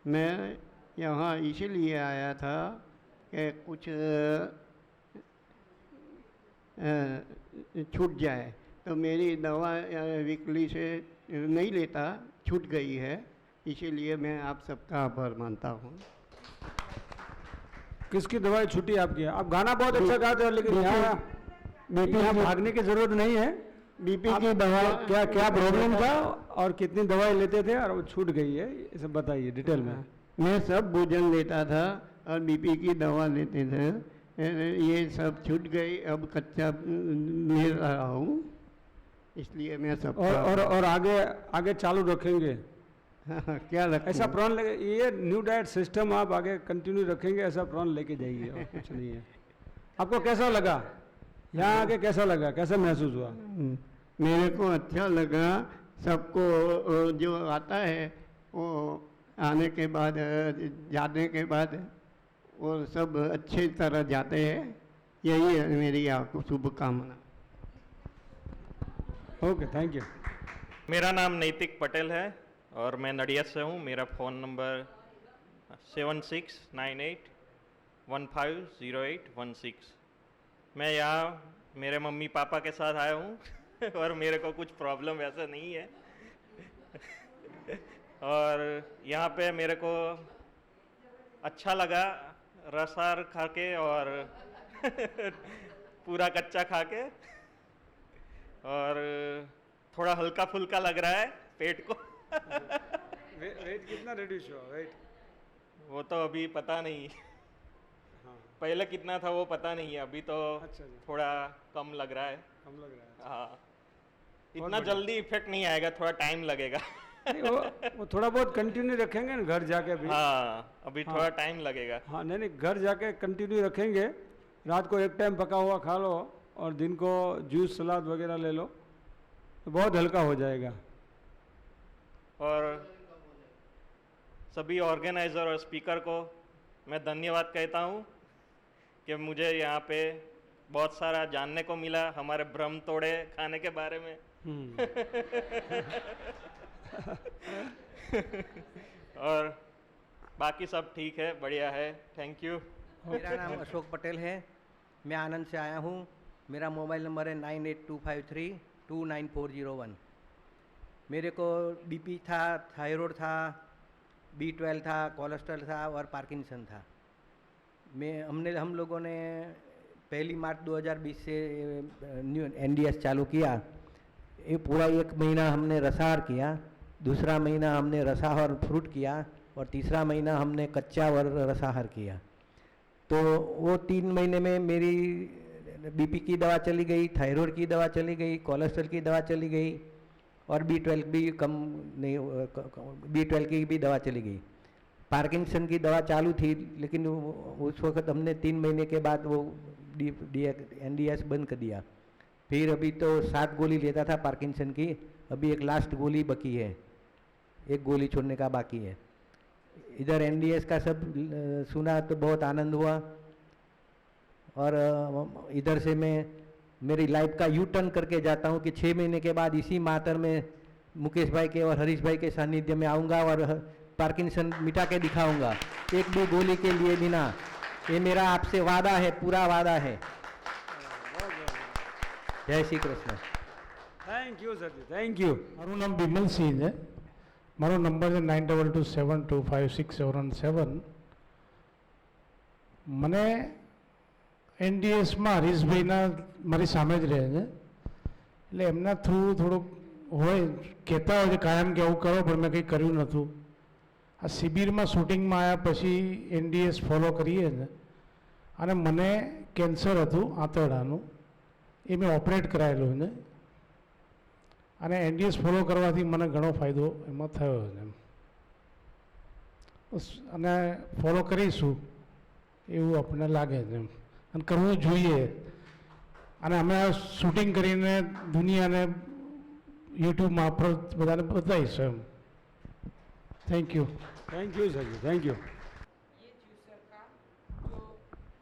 मैं यहाँ इसीलिए आया था कि कुछ छूट जाए, तो मेरी दवा वीकली से नहीं लेता, छूट गई है, इसीलिए मैं आप सबका आभार मानता हूँ। किसकी दवाई छुट्टी आपकी? आप गाना बहुत अच्छा गाते हैं, लेकिन यहाँ भागने की जरूरत नहीं है। बीपी आप की दवा क्या क्या प्रॉब्लम था और कितनी दवाई लेते थे और वो छूट गई है, ये सब बताइए डिटेल में। मैं सब भोजन लेता था और बीपी की दवा लेते थे, ये सब छूट गई। अब कच्चा ले रहा हूँ, इसलिए मैं सब और आगे चालू रखेंगे। क्या लगता ऐसा प्रण लेके, ये न्यू डाइट सिस्टम आप आगे कंटिन्यू रखेंगे, ऐसा प्रण लेके जाइए, और कुछ नहीं है। आपको कैसा लगा यहाँ आके? कैसा लगा, कैसा महसूस हुआ? मेरे को अच्छा लगा। सबको जो आता है वो आने के बाद, जाने के बाद और सब अच्छे तरह जाते हैं। यही है मेरी आपको शुभकामना। Okay, thank you. मेरा नाम नैतिक पटेल है और मैं नडियाद से हूँ। मेरा फ़ोन नंबर 7698150816। मैं यहाँ मेरे मम्मी पापा के साथ आया हूँ और मेरे को कुछ प्रॉब्लम वैसा नहीं है और यहाँ पे मेरे को अच्छा लगा रसार खा के और पूरा कच्चा खा के, और थोड़ा हल्का फुल्का लग रहा है पेट को। वेट कितना रिड्यूस हुआ वेट? वो तो अभी पता नहीं। हाँ, पहले कितना था वो पता नहीं है, अभी तो अच्छा जी, थोड़ा कम लग रहा है। कम लग रहा है। हाँ, इतना जल्दी इफेक्ट नहीं आएगा, थोड़ा टाइम लगेगा। नहीं, वो थोड़ा बहुत कंटिन्यू रखेंगे ना घर जाके भी। हाँ, अभी हाँ। थोड़ा टाइम लगेगा। हाँ, नहीं नहीं, घर जाके कंटिन्यू रखेंगे। रात को एक टाइम पका हुआ खा लो और दिन को जूस सलाद वगैरह ले लो तो बहुत हल्का हो जाएगा। और सभी ऑर्गेनाइज़र और स्पीकर को मैं धन्यवाद कहता हूँ कि मुझे यहाँ पे बहुत सारा जानने को मिला हमारे भ्रम तोड़े खाने के बारे में। और बाकी सब ठीक है, बढ़िया है। Thank you. मेरा नाम अशोक पटेल है, मैं आनंद से आया हूँ। मेरा मोबाइल नंबर है 9825329401। मेरे को बीपी था, थायराइड था, B12 था, कोलेस्ट्रॉल था और पार्किंसन था। हम लोगों ने 1 मार्च 2020 से न्यू NDS चालू किया। ये पूरा 1 महीना हमने रसाहार किया, दूसरा महीना हमने रसाहार फ्रूट किया और तीसरा महीना हमने कच्चा और रसाहार किया। तो वो 3 महीने में मेरी बीपी की दवा चली गई, थायराइड की दवा चली गई, कोलेस्ट्रॉल की दवा चली गई और B12 भी कम नहीं, B12 की भी दवा चली गई। पार्किंसन की दवा चालू थी लेकिन उस वक्त हमने 3 महीने के बाद वो NDS बंद कर दिया। फिर अभी तो 7 गोली लेता था पार्किंसन की, अभी एक लास्ट गोली बाकी है, 1 गोली छोड़ने का बाकी है। इधर NDS का सब सुना तो बहुत आनंद हुआ और इधर से मैं मेरी लाइफ का यू टर्न करके जाता हूँ कि 6 महीने के बाद इसी मातर में मुकेश भाई के और हरीश भाई के सानिध्य में आऊँगा और पार्किंसन मिटा के दिखाऊंगा, एक भी गोली के लिए बिना। ये मेरा आपसे वादा है, पूरा वादा है। जय Shri Krishna. Thank you sir ji, thank you. મારું નામ બિમલ સિંહ છે, મારો નંબર છે 9227256717। મને NDSમાં હરીશભાઈના મારી સામે જ રહે છે, એટલે એમના થ્રુ થોડુંક હોય, કહેતા હોય છે કાયમ કે આવું કરો, પણ મેં કંઈ કર્યું નહોતું। આ શિબિરમાં શૂટિંગમાં આવ્યા પછી NDS ફોલો કરીએ છે અને મને કેન્સર હતું આંતરડાનું, એ મેં ઓપરેટ કરાયેલું છે અને NDS ફોલો કરવાથી મને ઘણો ફાયદો એમાં થયો છે અને ફોલો કરીશું એવું આપણને લાગે છે અને કરવું જોઈએ। અને અમે શૂટિંગ કરીને દુનિયાને યુટ્યુબ મારફત બધાને બતાવીશું એમ। Thank you. Thank you sir ji, thank you. ये जूसर का जो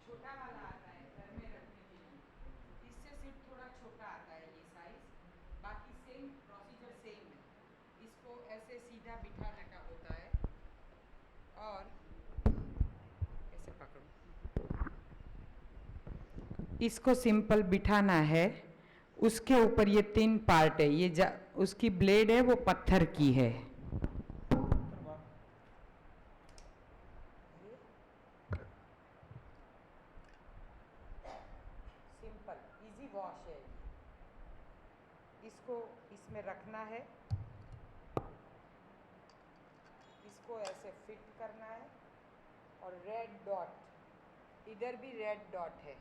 छोटा वाला आता है घर में रखने के लिए, इससे सिर्फ थोड़ा छोटा आता है ये साइज, बाकी सेम प्रोसीजर सेम है। इसको ऐसे सीधा बिठाने का होता है और ऐसे पकड़ो, इसको सिंपल बिठाना है। उसके ऊपर ये 3 पार्ट है, उसकी ब्लेड है वो पत्थर की है। सिंपल इजी वॉश है। इसको इसमें रखना है, इसको ऐसे फिट करना है और रेड डॉट, इधर भी रेड डॉट है,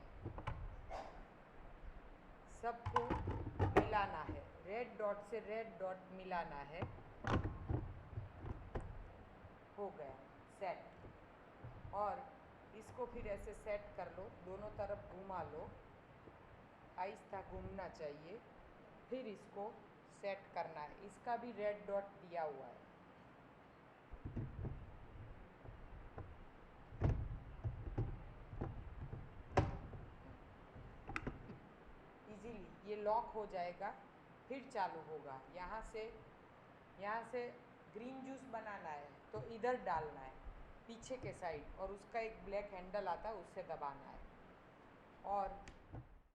सबको मिलाना है। रेड डॉट से रेड डॉट मिलाना है। हो गया सेट। और इसको फिर ऐसे सेट कर लो, दोनों तरफ घुमा लो, आहिस्ता घूमना चाहिए, फिर इसको सेट करना है। इसका भी रेड डॉट दिया हुआ है। लॉक हो जाएगा, फिर चालू होगा। यहाँ से ग्रीन जूस बनाना है तो इधर डालना है पीछे के साइड, और उसका एक ब्लैक हैंडल आता है, उससे दबाना है।